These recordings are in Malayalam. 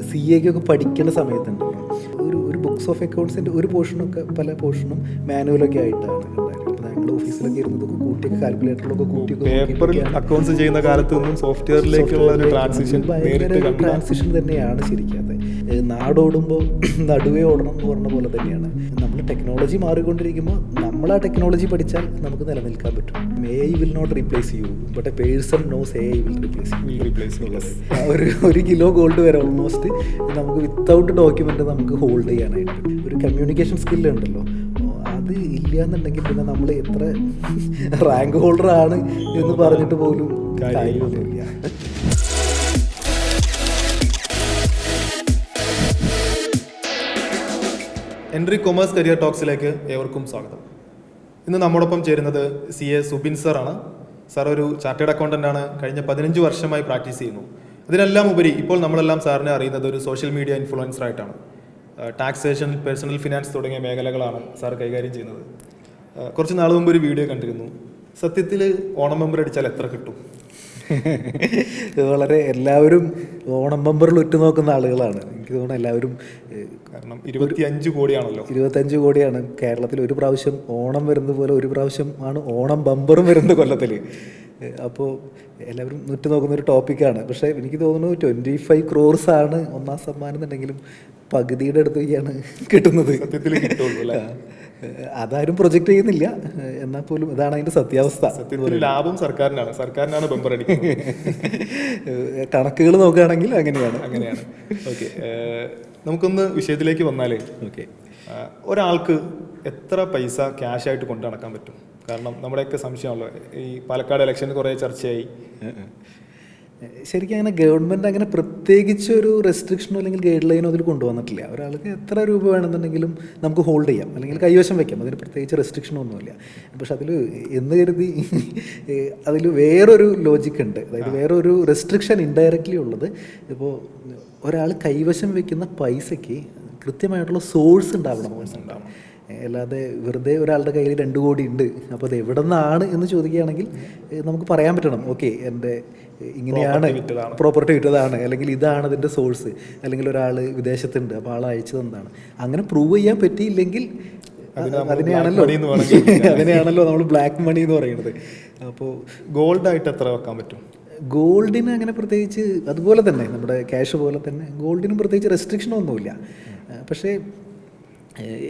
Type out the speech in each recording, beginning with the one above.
CA പഠിക്കുന്ന സമയത്തുണ്ടല്ലോ ഒരു ബുക്സ് ഓഫ് അക്കൗണ്ട്സിൻ്റെ ഒരു പോർഷനൊക്കെ പല പോർഷനും മാനുവലൊക്കെ ആയിട്ടാണ് ഉണ്ടായിരുന്നത്. അപ്പോൾ ഞങ്ങൾ ഓഫീസിലൊക്കെ ഇരുന്നതൊക്കെ കൂട്ടിയൊക്കെ കാൽക്കുലേറ്ററിലൊക്കെ കൂട്ടിയൊക്കെ പേപ്പറിൽ അക്കൗണ്ട്സ് ചെയ്യുന്ന കാലത്ത് നിന്നും സോഫ്റ്റ്വെയറിലേക്കുള്ള ഒരു ട്രാൻസിഷൻ തന്നെയാണ് ശരിക്കും. അത് നാടോടുമ്പോൾ നടുവേ ഓടണം എന്ന് പറഞ്ഞ പോലെ തന്നെയാണ്. നമ്മൾ ടെക്നോളജി മാറിക്കൊണ്ടിരിക്കുമ്പോൾ നമ്മൾ ആ ടെക്നോളജി പഠിച്ചാൽ നമുക്ക് നിലനിൽക്കാൻ പറ്റും. AI will not replace you, but a person knows AI will replace എന്നുള്ളത്. ഒരു കിലോ ഗോൾഡ് വരെ ഓൾമോസ്റ്റ് നമുക്ക് വിത്തൗട്ട് ഡോക്യുമെൻ്റ് നമുക്ക് ഹോൾഡ് ചെയ്യാനായിട്ട് ഒരു കമ്മ്യൂണിക്കേഷൻ സ്കില്ല് ഉണ്ടല്ലോ. അത് ഇല്ല എന്നുണ്ടെങ്കിൽ പിന്നെ നമ്മൾ എത്ര റാങ്ക് ഹോൾഡർ ആണ് എന്ന് പറഞ്ഞിട്ട് പോലും കാര്യമൊന്നുമില്ല. എൻട്രി കൊമേഴ്സ് കരിയർ ടോക്സിലേക്ക് ഏവർക്കും സ്വാഗതം. ഇന്ന് നമ്മോടൊപ്പം ചേരുന്നത് CA സുബിൻ സാറാണ്. സാർ ഒരു ചാർട്ടേഡ് അക്കൗണ്ടൻ്റ് ആണ്. കഴിഞ്ഞ 15 വർഷമായി പ്രാക്ടീസ് ചെയ്യുന്നു. അതിനെല്ലാം ഉപരി ഇപ്പോൾ നമ്മളെല്ലാം സാറിനെ അറിയുന്നത് ഒരു സോഷ്യൽ മീഡിയ ഇൻഫ്ലുവൻസറായിട്ടാണ്. ടാക്സേഷൻ, പേഴ്സണൽ ഫിനാൻസ് തുടങ്ങിയ മേഖലകളാണ് സാർ കൈകാര്യം ചെയ്യുന്നത്. കുറച്ച് നാൾ മുമ്പ് ഒരു വീഡിയോ കണ്ടിരുന്നു. സത്യത്തിൽ ഓണം മെമ്പർ അടിച്ചാൽ എത്ര കിട്ടും? വളരെ എല്ലാവരും ഓണം ബമ്പറിൽ ഉറ്റുനോക്കുന്ന ആളുകളാണ്. എനിക്ക് തോന്നുന്നു എല്ലാവരും, കാരണം 25 കോടിയാണല്ലോ. 25 കോടിയാണ് കേരളത്തിൽ. ഒരു പ്രാവശ്യം ഓണം വരുന്നത് പോലെ ഒരു പ്രാവശ്യം ആണ് ഓണം ബമ്പറും വരുന്നത് കൊല്ലത്തിൽ. അപ്പോൾ എല്ലാവരും ഉറ്റുനോക്കുന്ന ഒരു ടോപ്പിക്കാണ്. പക്ഷേ എനിക്ക് തോന്നുന്നു 25 crores ആണ് ഒന്നാം സമ്മാനം എന്നുണ്ടെങ്കിലും പകുതിയുടെ അടുത്തൊക്കെയാണ് കിട്ടുന്നത്. സത്യത്തിൽ കിട്ടുള്ളൂ അല്ലേ? അതാരും പ്രൊജക്റ്റ് ചെയ്യുന്നില്ല. എന്നാൽ പോലും ഇതാണ് അതിൻ്റെ സത്യാവസ്ഥ. സത്യത്തിൽ ലാഭം സർക്കാരിനാണ് ബമ്പർ അടിക്കുന്നത്. കണക്കുകൾ നോക്കുകയാണെങ്കിൽ അങ്ങനെയാണ്. ഓക്കെ, നമുക്കൊന്ന് വിഷയത്തിലേക്ക് വന്നാലേ, ഓക്കെ, ഒരാൾക്ക് എത്ര പൈസ ക്യാഷ് ആയിട്ട് കൊണ്ടു നടക്കാൻ പറ്റും? കാരണം നമ്മുടെയൊക്കെ സംശയമാണല്ലോ, ഈ പാലക്കാട് ഇലക്ഷന് കുറേ ചർച്ചയായി. ശരിക്കും അങ്ങനെ ഗവൺമെൻറ് അങ്ങനെ പ്രത്യേകിച്ച് ഒരു റെസ്ട്രിക്ഷനോ അല്ലെങ്കിൽ ഗൈഡ് ലൈനോ അതിൽ കൊണ്ടുവന്നിട്ടില്ല. ഒരാൾക്ക് എത്ര രൂപ വേണമെന്നുണ്ടെങ്കിലും നമുക്ക് ഹോൾഡ് ചെയ്യാം അല്ലെങ്കിൽ കൈവശം വയ്ക്കാം. അതിന് പ്രത്യേകിച്ച് റെസ്ട്രിക്ഷനൊന്നുമില്ല. പക്ഷെ അതിൽ എന്ന് കരുതി അതിൽ വേറൊരു ലോജിക്ക് ഉണ്ട്. അതായത് വേറൊരു റെസ്ട്രിക്ഷൻ ഇൻഡയറക്റ്റ്ലി ഉള്ളത്. ഇപ്പോൾ ഒരാൾ കൈവശം വയ്ക്കുന്ന പൈസയ്ക്ക് കൃത്യമായിട്ടുള്ള സോഴ്സ് ഉണ്ടാവണം. അല്ലാതെ വെറുതെ ഒരാളുടെ കയ്യിൽ 2 കോടി ഉണ്ട്, അപ്പോൾ അത് എവിടെ നിന്നാണ് എന്ന് ചോദിക്കുകയാണെങ്കിൽ നമുക്ക് പറയാൻ പറ്റണം, ഓക്കെ, എൻ്റെ ഇങ്ങനെയാണ് പ്രോപ്പർട്ടി വിറ്റതാണ്, അല്ലെങ്കിൽ ഇതാണ് അതിൻ്റെ സോഴ്സ്, അല്ലെങ്കിൽ ഒരാൾ വിദേശത്തുണ്ട് അപ്പോൾ ആൾ അയച്ചത് എന്താണ്. അങ്ങനെ പ്രൂവ് ചെയ്യാൻ പറ്റിയില്ലെങ്കിൽ അതിനെയാണല്ലോ നമ്മൾ ബ്ലാക്ക് മണി എന്ന് പറയുന്നത്. അപ്പോൾ ഗോൾഡായിട്ട് എത്ര വെക്കാൻ പറ്റും? ഗോൾഡിന് അങ്ങനെ പ്രത്യേകിച്ച് അതുപോലെ തന്നെ നമ്മുടെ ക്യാഷ് പോലെ തന്നെ ഗോൾഡിനും പ്രത്യേകിച്ച് റെസ്ട്രിക്ഷനൊന്നുമില്ല. പക്ഷേ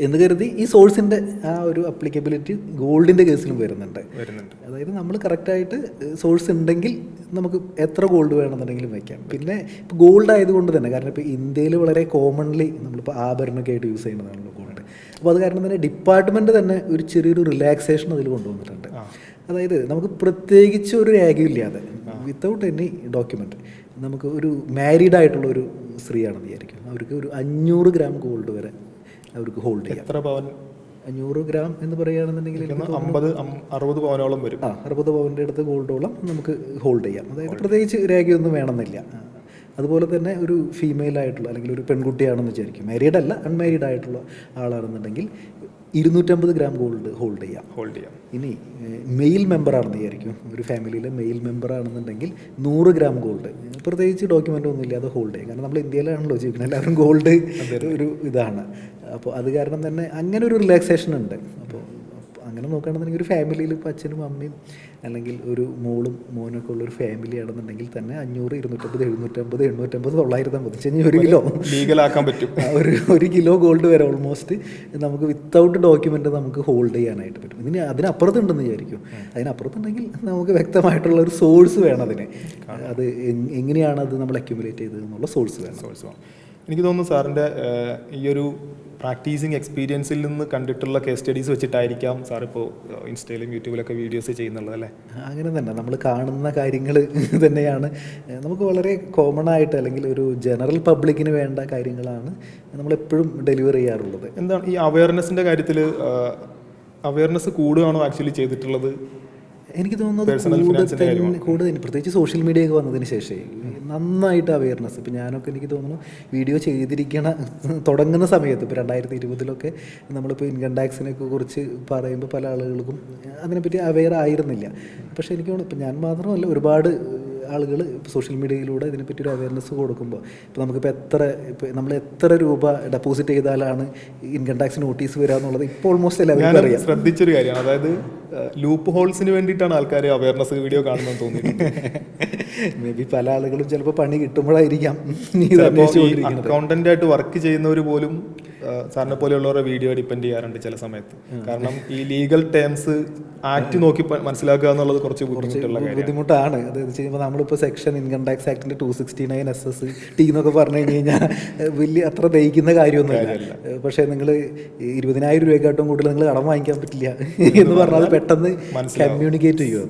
എന്ന് കരുതി ഈ സോഴ്സിൻ്റെ ആ ഒരു അപ്ലിക്കബിലിറ്റി ഗോൾഡിൻ്റെ കേസിലും വരുന്നുണ്ട്. അതായത് നമ്മൾ കറക്റ്റായിട്ട് സോഴ്സ് ഉണ്ടെങ്കിൽ നമുക്ക് എത്ര ഗോൾഡ് വേണമെന്നുണ്ടെങ്കിലും വയ്ക്കാം. പിന്നെ ഇപ്പോൾ ഗോൾഡ് ആയതുകൊണ്ട് തന്നെ, കാരണം ഇപ്പോൾ ഇന്ത്യയിൽ വളരെ കോമൺലി നമ്മളിപ്പോൾ ആഭരണമൊക്കെ ആയിട്ട് യൂസ് ചെയ്യുന്നതാണല്ലോ ഗോൾഡ്. അപ്പോൾ അത് കാരണം തന്നെ ഡിപ്പാർട്ട്മെൻറ്റ് തന്നെ ഒരു ചെറിയൊരു റിലാക്സേഷൻ അതിൽ കൊണ്ടുവന്നിട്ടുണ്ട്. അതായത് നമുക്ക് പ്രത്യേകിച്ച് ഒരു രേഖയില്ലാതെ വിത്തൗട്ട് എനി ഡോക്യുമെൻ്റ് നമുക്ക് ഒരു മാരീഡ് ആയിട്ടുള്ള ഒരു സ്ത്രീയാണെന്ന് വിചാരിക്കും, അവർക്ക് ഒരു 500 gram ഗോൾഡ് വരെ അവർക്ക് ഹോൾഡ് ചെയ്യാം. 500 gram എന്ന് പറയുകയാണെന്നുണ്ടെങ്കിൽ 60 പവനോളം വരും. 60 പവൻ്റെ അടുത്ത് ഗോൾഡോളം നമുക്ക് ഹോൾഡ് ചെയ്യാം. അതായത് പ്രത്യേകിച്ച് രേഖയൊന്നും വേണമെന്നില്ല. അതുപോലെ തന്നെ ഒരു ഫീമെയിൽ ആയിട്ടുള്ള അല്ലെങ്കിൽ ഒരു പെൺകുട്ടിയാണെന്ന് വിചാരിക്കും, മാരീഡ് അല്ല അൺമാരീഡ് ആയിട്ടുള്ള ആളാണെന്നുണ്ടെങ്കിൽ 250 gram ഗോൾഡ് ഹോൾഡ് ചെയ്യാം. ഇനി മെയിൽ മെമ്പറാണെന്ന് വിചാരിക്കും, ഒരു ഫാമിലിയിലെ മെയിൽ മെമ്പറാണെന്നുണ്ടെങ്കിൽ 100 gram ഗോൾഡ് പ്രത്യേകിച്ച് ഡോക്യുമെൻ്റ് ഒന്നും ഇല്ലാതെ ഹോൾഡ് ചെയ്യും. കാരണം നമ്മൾ ഇന്ത്യയിലാണല്ലോ ജീവിക്കുന്നത്, എല്ലാവരും ഗോൾഡ് ഒരു ഇതാണ്. അപ്പോൾ അത് കാരണം തന്നെ അങ്ങനെ ഒരു റിലാക്സേഷൻ ഉണ്ട്. അപ്പോൾ അങ്ങനെ നോക്കുകയാണെന്നുണ്ടെങ്കിൽ ഒരു ഫാമിലിയിൽ ഇപ്പോൾ അച്ഛനും അമ്മയും അല്ലെങ്കിൽ ഒരു മോളും മോനൊക്കെ ഉള്ളൊരു ഫാമിലി ആണെന്നുണ്ടെങ്കിൽ തന്നെ 500, 250, 750, 850, 950 1 കിലോ ലീഗലാക്കാൻ പറ്റും. ഒരു കിലോ ഗോൾഡ് വരെ ഓൾമോസ്റ്റ് നമുക്ക് വിത്തൗട്ട് ഡോക്യുമെൻ്റ് നമുക്ക് ഹോൾഡ് ചെയ്യാനായിട്ട് പറ്റും. ഇതിന് അതിനപ്പുറത്തുണ്ടെന്ന് വിചാരിക്കും. അതിനപ്പുറത്തുണ്ടെങ്കിൽ നമുക്ക് വ്യക്തമായിട്ടുള്ള ഒരു സോഴ്സ് വേണം അതിന്. അത് എങ്ങനെയാണ് അത് നമ്മൾ അക്യുമുലേറ്റ് ചെയ്തത് എന്നുള്ള സോഴ്സ് വേണം. എനിക്ക് തോന്നുന്നു സാറിൻ്റെ ഈ ഒരു പ്രാക്ടീസിങ് എക്സ്പീരിയൻസിൽ നിന്ന് കണ്ടിട്ടുള്ള കേസ് സ്റ്റഡീസ് വെച്ചിട്ടായിരിക്കാം സാറിപ്പോൾ ഇൻസ്റ്റയിലും യൂട്യൂബിലൊക്കെ വീഡിയോസ് ചെയ്യുന്നുള്ളത് അല്ലേ? അങ്ങനെ തന്നെ നമ്മൾ കാണുന്ന കാര്യങ്ങൾ തന്നെയാണ് നമുക്ക് വളരെ കോമൺ ആയിട്ട് അല്ലെങ്കിൽ ഒരു ജനറൽ പബ്ലിക്കിന് വേണ്ട കാര്യങ്ങളാണ് നമ്മളെപ്പോഴും ഡെലിവർ ചെയ്യാറുള്ളത്. എന്താണ് ഈ അവയർനെസ്സിൻ്റെ കാര്യത്തിൽ അവയർനെസ് കൂടുകയാണോ ആക്ച്വലി ചെയ്തിട്ടുള്ളത്? എനിക്ക് തോന്നുന്നത് കൂടുതൽ പ്രത്യേകിച്ച് സോഷ്യൽ മീഡിയ ഒക്കെ വന്നതിന് ശേഷം നന്നായിട്ട് അവയർനെസ്. ഇപ്പോൾ ഞാനൊക്കെ എനിക്ക് തോന്നുന്നു വീഡിയോ തുടങ്ങുന്ന സമയത്ത് ഇപ്പോൾ 2020 നമ്മളിപ്പോൾ ഇൻകം ടാക്സിനെയൊക്കെ കുറിച്ച് പറയുമ്പോൾ പല ആളുകൾക്കും അതിനെപ്പറ്റി അവെയർ ആയിരുന്നില്ല. പക്ഷേ എനിക്ക് തോന്നുന്നു ഇപ്പം ഞാൻ മാത്രമല്ല, ഒരുപാട് ആളുകൾ സോഷ്യൽ മീഡിയയിലൂടെ ഇതിനെപ്പറ്റി ഒരു അവയർനെസ് കൊടുക്കുമ്പോൾ ഇപ്പോൾ നമുക്കിപ്പോൾ നമ്മൾ എത്ര രൂപ ഡെപ്പോസിറ്റ് ചെയ്താലാണ് ഇൻകം ടാക്സ് നോട്ടീസ് വരിക എന്നുള്ളത് ഇപ്പോൾ ഓൾമോസ്റ്റ് എല്ലാവർക്കും അറിയാം. ശ്രദ്ധിച്ചൊരു കാര്യമാണ്, അതായത് ലൂപ്പ് ഹോൾസിന് വേണ്ടിയിട്ടാണ് ആൾക്കാർ അവയർനെസ് വീഡിയോ കാണുന്നതെന്ന് തോന്നിയിട്ടുണ്ട്. മേ ബി പല ആളുകളും ചിലപ്പോൾ പണി കിട്ടുമ്പോഴായിരിക്കാം അക്കൗണ്ടന്റ് ആയിട്ട് വർക്ക് ചെയ്യുന്നവർ പോലും സാറിനെ പോലെയുള്ളവരുടെ വീഡിയോ ഡിപ്പെൻഡ് ചെയ്യാറുണ്ട് ചില സമയത്ത്. കാരണം ഈ ലീഗൽ ടേംസ് ആക്ട് നോക്കി മനസ്സിലാക്കുക എന്നുള്ളത് കുറച്ച് ബുദ്ധിമുട്ടാണ്. അത് ചെയ്യുമ്പോൾ നമ്മളിപ്പോൾ സെക്ഷൻ ഇൻകം ടാക്സ് ആക്ടിന്റെ 269 SST എന്നൊക്കെ പറഞ്ഞു കഴിഞ്ഞാൽ വലിയ അത്ര ദഹിക്കുന്ന കാര്യമൊന്നുമില്ല. പക്ഷേ നിങ്ങൾ 20,000 രൂപയെക്കാട്ടും കൂടുതൽ നിങ്ങൾ കടം വാങ്ങിക്കാൻ പറ്റില്ല എന്ന് പറഞ്ഞാൽ പെട്ടെന്ന് കമ്മ്യൂണിക്കേറ്റ് ചെയ്യും.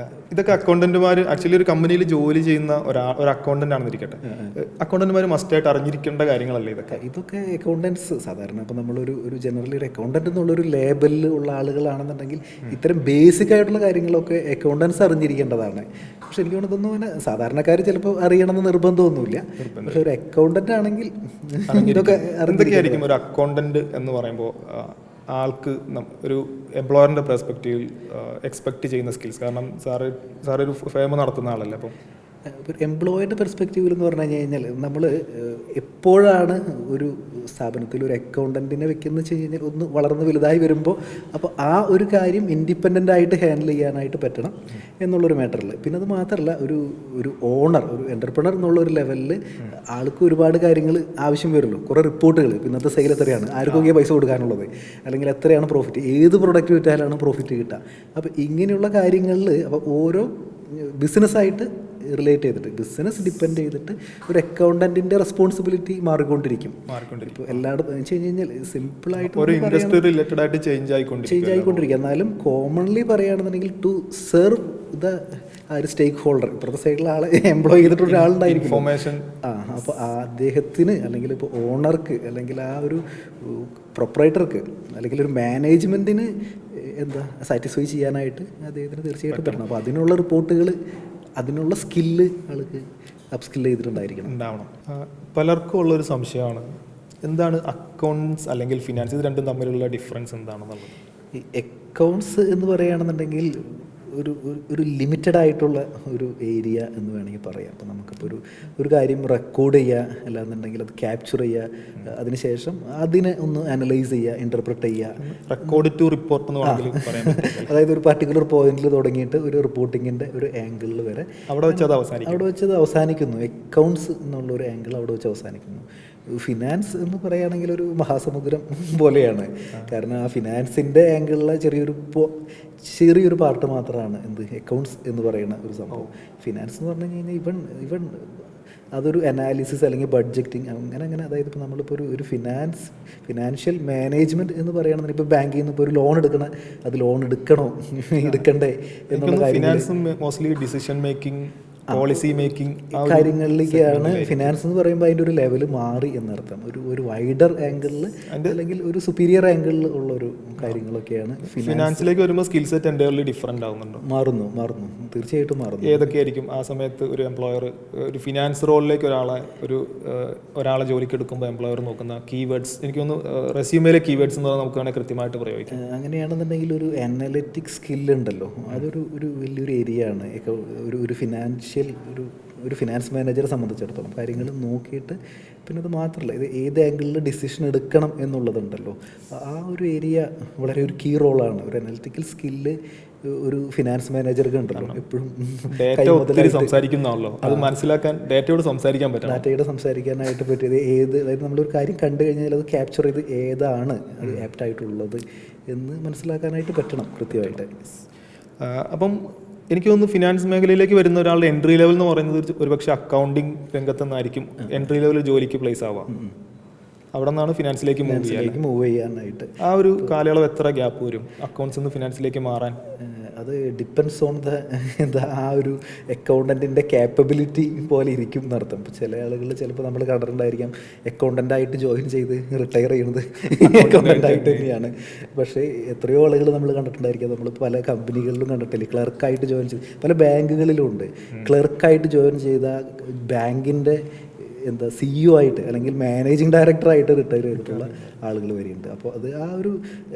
അത് ഇതൊക്കെ അക്കൗണ്ടന്റുമാർ ആക്ച്വലി ഒരു കമ്പനിയിൽ ജോലി ചെയ്യുന്ന ഒരു അക്കൗണ്ടന്റ് ആണെന്നിരിക്കട്ടെ, അക്കൗണ്ടന്റുമാർ മസ്റ്റായിട്ട് അറിഞ്ഞിരിക്കേണ്ട കാര്യങ്ങളല്ലേ ഇതൊക്കെ അക്കൗണ്ടൻസ് സാധാരണ. അപ്പോൾ നമ്മളൊരു ജനറലി ഒരു അക്കൗണ്ടന്റ് എന്നുള്ളൊരു ലേബലിൽ ഉള്ള ആളുകളാണെന്നുണ്ടെങ്കിൽ ഇത്തരം ബേസിക് ആയിട്ടുള്ള കാര്യങ്ങളൊക്കെ അക്കൗണ്ടൻസ് അറിഞ്ഞിരിക്കേണ്ടതാണ്. പക്ഷെ എനിക്ക് തോന്നുന്നു പിന്നെ സാധാരണക്കാർ ചിലപ്പോൾ അറിയണമെന്ന് നിർബന്ധമൊന്നുമില്ല. പക്ഷെ ഒരു അക്കൗണ്ടന്റ് ആണെങ്കിൽ ഇതൊക്കെ എന്തൊക്കെയായിരിക്കും ഒരു അക്കൗണ്ടന്റ് എന്ന് പറയുമ്പോൾ ആൾക്ക് ഒരു എംപ്ലോയറിൻ്റെ പെർസ്പെക്റ്റീവിൽ എക്സ്പെക്ട് ചെയ്യുന്ന സ്കിൽസ്? കാരണം സാറൊരു ഫേം നടത്തുന്ന ആളല്ലേ, അപ്പം എംപ്ലോയിയുടെ പെർസ്പെക്റ്റീവിൽ എന്ന് പറഞ്ഞു കഴിഞ്ഞാൽ നമ്മൾ എപ്പോഴാണ് ഒരു സ്ഥാപനത്തിൽ ഒരു അക്കൗണ്ടൻറ്റിനെ വെക്കുന്നത് വെച്ച് കഴിഞ്ഞാൽ ഒന്ന് വളർന്ന് വലുതായി വരുമ്പോൾ അപ്പോൾ ആ ഒരു കാര്യം ഇൻഡിപെൻഡൻ്റ് ആയിട്ട് ഹാൻഡിൽ ചെയ്യാനായിട്ട് പറ്റണം എന്നുള്ളൊരു മാറ്ററിൽ. പിന്നെ അത് മാത്രമല്ല ഒരു ഓണർ, ഒരു എൻ്റർപ്രണർ എന്നുള്ളൊരു ലെവലിൽ ആൾക്ക് ഒരുപാട് കാര്യങ്ങൾ ആവശ്യം വരുമല്ലോ. കുറേ റിപ്പോർട്ടുകൾ, ഇന്നത്തെ സെയിൽ എത്രയാണ്, ആർക്കൊക്കെ പൈസ കൊടുക്കാനുള്ളത്, അല്ലെങ്കിൽ എത്രയാണ് പ്രോഫിറ്റ്, ഏത് പ്രൊഡക്റ്റ് വിറ്റാലാണ് പ്രോഫിറ്റ് കിട്ടുക. അപ്പോൾ ഇങ്ങനെയുള്ള കാര്യങ്ങളിൽ അപ്പോൾ ഓരോ ബിസിനസ്സായിട്ട് റിലേറ്റ് ചെയ്തിട്ട് ബിസിനസ് ഡിപ്പെൻഡ് ചെയ്തിട്ട് ഒരു അക്കൗണ്ടന്റിന്റെ റെസ്പോൺസിബിലിറ്റി മാറിക്കൊണ്ടിരിക്കും. ഇപ്പോൾ എല്ലായിടത്തും വെച്ച് കഴിഞ്ഞാൽ സിമ്പിളായിട്ട് ചേഞ്ച് ആയിക്കൊണ്ടിരിക്കും. എന്നാലും കോമൺലി പറയുകയാണെന്നുണ്ടെങ്കിൽ ടു സെർവ് ദ ആ ഒരു സ്റ്റേക്ക് ഹോൾഡർ, ഇപ്പുറത്തെ സൈഡിലെ ആളെ എംപ്ലോയ് ചെയ്തിട്ട് ഒരാളുണ്ടായിരിക്കും. അപ്പോൾ അദ്ദേഹത്തിന് അല്ലെങ്കിൽ ഇപ്പോൾ ഓണർക്ക് അല്ലെങ്കിൽ ആ ഒരു പ്രൊപ്പറേറ്റർക്ക് അല്ലെങ്കിൽ ഒരു മാനേജ്മെൻറ്റിന് സാറ്റിസ്ഫൈ ചെയ്യാനായിട്ട് അദ്ദേഹത്തിന് തീർച്ചയായിട്ടും പറ്റണം. അപ്പോൾ അതിനുള്ള റിപ്പോർട്ടുകൾ, അതിനുള്ള സ്കില്ല് ആൾക്ക് അപ്സ്കിൽ ചെയ്തിട്ടുണ്ടായിരിക്കണം, ഉണ്ടാവണം. പലർക്കും ഉള്ളൊരു സംശയമാണ്, എന്താണ് അക്കൗണ്ട്സ് അല്ലെങ്കിൽ ഫിനാൻസ്, ഇത് രണ്ടും തമ്മിലുള്ള ഡിഫറൻസ് എന്താണെന്നുള്ളത്? ഈ അക്കൗണ്ട്സ് എന്ന് പറയുകയാണെന്നുണ്ടെങ്കിൽ ഒരു ലിമിറ്റഡ് ആയിട്ടുള്ള ഒരു ഏരിയ എന്ന് വേണമെങ്കിൽ പറയാം. അപ്പോൾ നമുക്കിപ്പോൾ ഒരു കാര്യം റെക്കോർഡ് ചെയ്യുക, അല്ലാന്നുണ്ടെങ്കിൽ അത് ക്യാപ്ചർ ചെയ്യുക, അതിനുശേഷം അതിനെ ഒന്ന് അനലൈസ് ചെയ്യുക, ഇൻ്റർപ്രറ്റ് ചെയ്യുക, റെക്കോർഡ് ടു റിപ്പോർട്ട് എന്ന് വേണമെങ്കിൽ പറയാം. അതായത് ഒരു പർട്ടിക്കുലർ പോയിന്റിൽ തുടങ്ങിയിട്ട് ഒരു റിപ്പോർട്ടിങ്ങിൻ്റെ ഒരു ആംഗിളിൽ വരെ അവിടെ വെച്ചത് അവസാനിക്കുന്നു. അക്കൗണ്ട്സ് എന്നുള്ള ഒരു ആംഗിൾ അവിടെ വെച്ച് അവസാനിക്കുന്നു. ഫിനാൻസ് എന്ന് പറയുകയാണെങ്കിൽ ഒരു മഹാസമുദ്രം പോലെയാണ്. കാരണം ആ ഫിനാൻസിൻ്റെ ആംഗിളിലെ ചെറിയൊരു പാർട്ട് മാത്രമാണ് അക്കൗണ്ട്സ് എന്ന് പറയുന്ന ഒരു സംഭവം. ഫിനാൻസ് എന്ന് പറഞ്ഞു കഴിഞ്ഞാൽ ഇവൺ അതൊരു അനാലിസിസ് അല്ലെങ്കിൽ ബഡ്ജറ്റിങ് അങ്ങനെ. അതായത് ഇപ്പോൾ നമ്മളിപ്പോൾ ഒരു ഫിനാൻഷ്യൽ മാനേജ്മെൻറ്റ് എന്ന് പറയുകയാണെന്നുണ്ടെങ്കിൽ ഇപ്പോൾ ബാങ്കിൽ നിന്ന് ഇപ്പോൾ ഒരു ലോൺ എടുക്കണ, അത് ലോൺ എടുക്കണ്ടേ എന്നുള്ള കാര്യങ്ങളിലേക്കാണ് ഫിനാൻസ് എന്ന് പറയുമ്പോൾ അതിൻ്റെ ഒരു ലെവൽ മാറി എന്നർത്ഥം. ഒരു വൈഡർ ആംഗിളിൽ അല്ലെങ്കിൽ ഒരു സുപ്പീരിയർ ആംഗിളിൽ ഉള്ള ഒരു കാര്യങ്ങളൊക്കെയാണ്. ഫിനാൻസിലേക്ക് വരുമ്പോൾ സ്കിൽ സെറ്റ് എൻ്റയർലി ഡിഫറെൻ്റ് ആവുന്നുണ്ടോ? മാറുന്നു, തീർച്ചയായിട്ടും മാറുന്നു. ഏതൊക്കെയായിരിക്കും ആ സമയത്ത് ഒരു എംപ്ലോയർ ഒരു ഫിനാൻസ് റോളിലേക്ക് ഒരാളെ ജോലിക്ക് എടുക്കുമ്പോൾ എംപ്ലോയർ നോക്കുന്ന കീവേഡ്സ്? എനിക്ക് തോന്നുന്നു റെസ്യൂമേലെ കീവേഡ്സ് എന്ന് നമുക്ക് വേണമെങ്കിൽ കൃത്യമായിട്ട് പ്രയോഗിക്കാം. അങ്ങനെയാണെന്നുണ്ടെങ്കിൽ ഒരു അനലിറ്റിക് സ്കില്ലുണ്ടല്ലോ, അതൊരു വലിയൊരു ഏരിയ ആണ്. ഒരു ഫിനാൻസ് മാനേജറെ സംബന്ധിച്ചിടത്തോളം കാര്യങ്ങൾ നോക്കിയിട്ട്, പിന്നെ അത് മാത്രമല്ല ഇത് ഏത് ആംഗിളിൽ ഡിസിഷൻ എടുക്കണം എന്നുള്ളതുണ്ടല്ലോ, ആ ഒരു ഏരിയ വളരെ ഒരു കീ റോളാണ്. ഒരു അനലിറ്റിക്കൽ സ്കില്ല് ഒരു ഫിനാൻസ് മാനേജർക്ക് ഉണ്ടല്ലോ, എപ്പോഴും സംസാരിക്കുന്നതാണല്ലോ, അത് മനസ്സിലാക്കാൻ ഡാറ്റയോട് സംസാരിക്കാനായിട്ട് പറ്റിയത് അതായത് നമ്മളൊരു കാര്യം കണ്ടു കഴിഞ്ഞാൽ അത് ക്യാപ്ചർ ചെയ്ത് ഏതാണ് അത് ആപ്റ്റായിട്ടുള്ളത് എന്ന് മനസ്സിലാക്കാനായിട്ട് പറ്റണം കൃത്യമായിട്ട്. അപ്പം എനിക്ക് തോന്നുന്നു ഫിനാൻസ് മേഖലയിലേക്ക് വരുന്ന ഒരാളുടെ എൻട്രി ലെവൽ എന്ന് പറയുന്നത് ഒരുപക്ഷെ അക്കൗണ്ടിങ് രംഗത്ത് നിന്നായിരിക്കും എൻട്രി ലെവൽ ജോലിക്ക് പ്ലേസ് ആവാം. അവിടെ നിന്നാണ് ഫിനാൻസിലേക്ക് മൂവ് ചെയ്യാനായിട്ട്. ആ ഒരു കാലയളവ് എത്ര ഗ്യാപ്പ് വരും അക്കൗണ്ട്സ് നിന്ന് ഫിനാൻസിലേക്ക് മാറാൻ? അത് ഡിപ്പെൻഡ്സ് ഓൺ ആ ഒരു അക്കൗണ്ടൻറ്റിൻ്റെ ക്യാപ്പബിലിറ്റി പോലെ ഇരിക്കും എന്നർത്ഥം. ഇപ്പോൾ ചില ആളുകൾ ചിലപ്പോൾ നമ്മൾ കണ്ടിട്ടുണ്ടായിരിക്കാം അക്കൗണ്ടൻ്റായിട്ട് ജോയിൻ ചെയ്ത് റിട്ടയർ ചെയ്യുന്നത് അക്കൗണ്ടൻ്റായിട്ട് തന്നെയാണ്. പക്ഷേ എത്രയോ ആളുകൾ നമ്മൾ കണ്ടിട്ടുണ്ടായിരിക്കാം, നമ്മൾ പല കമ്പനികളിലും കണ്ടിട്ടില്ലേ, ക്ലർക്കായിട്ട് ജോയിൻ ചെയ്ത്, പല ബാങ്കുകളിലും ഉണ്ട്. ക്ലർക്കായിട്ട് ജോയിൻ ചെയ്ത ബാങ്കിൻ്റെ എന്താ CEO ആയിട്ട് അല്ലെങ്കിൽ മാനേജിങ് ഡയറക്ടറായിട്ട് റിട്ടയർ ചെയ്തിട്ടുള്ള ആളുകൾ വരെയുണ്ട്. അപ്പോൾ അത് ആ ഒരു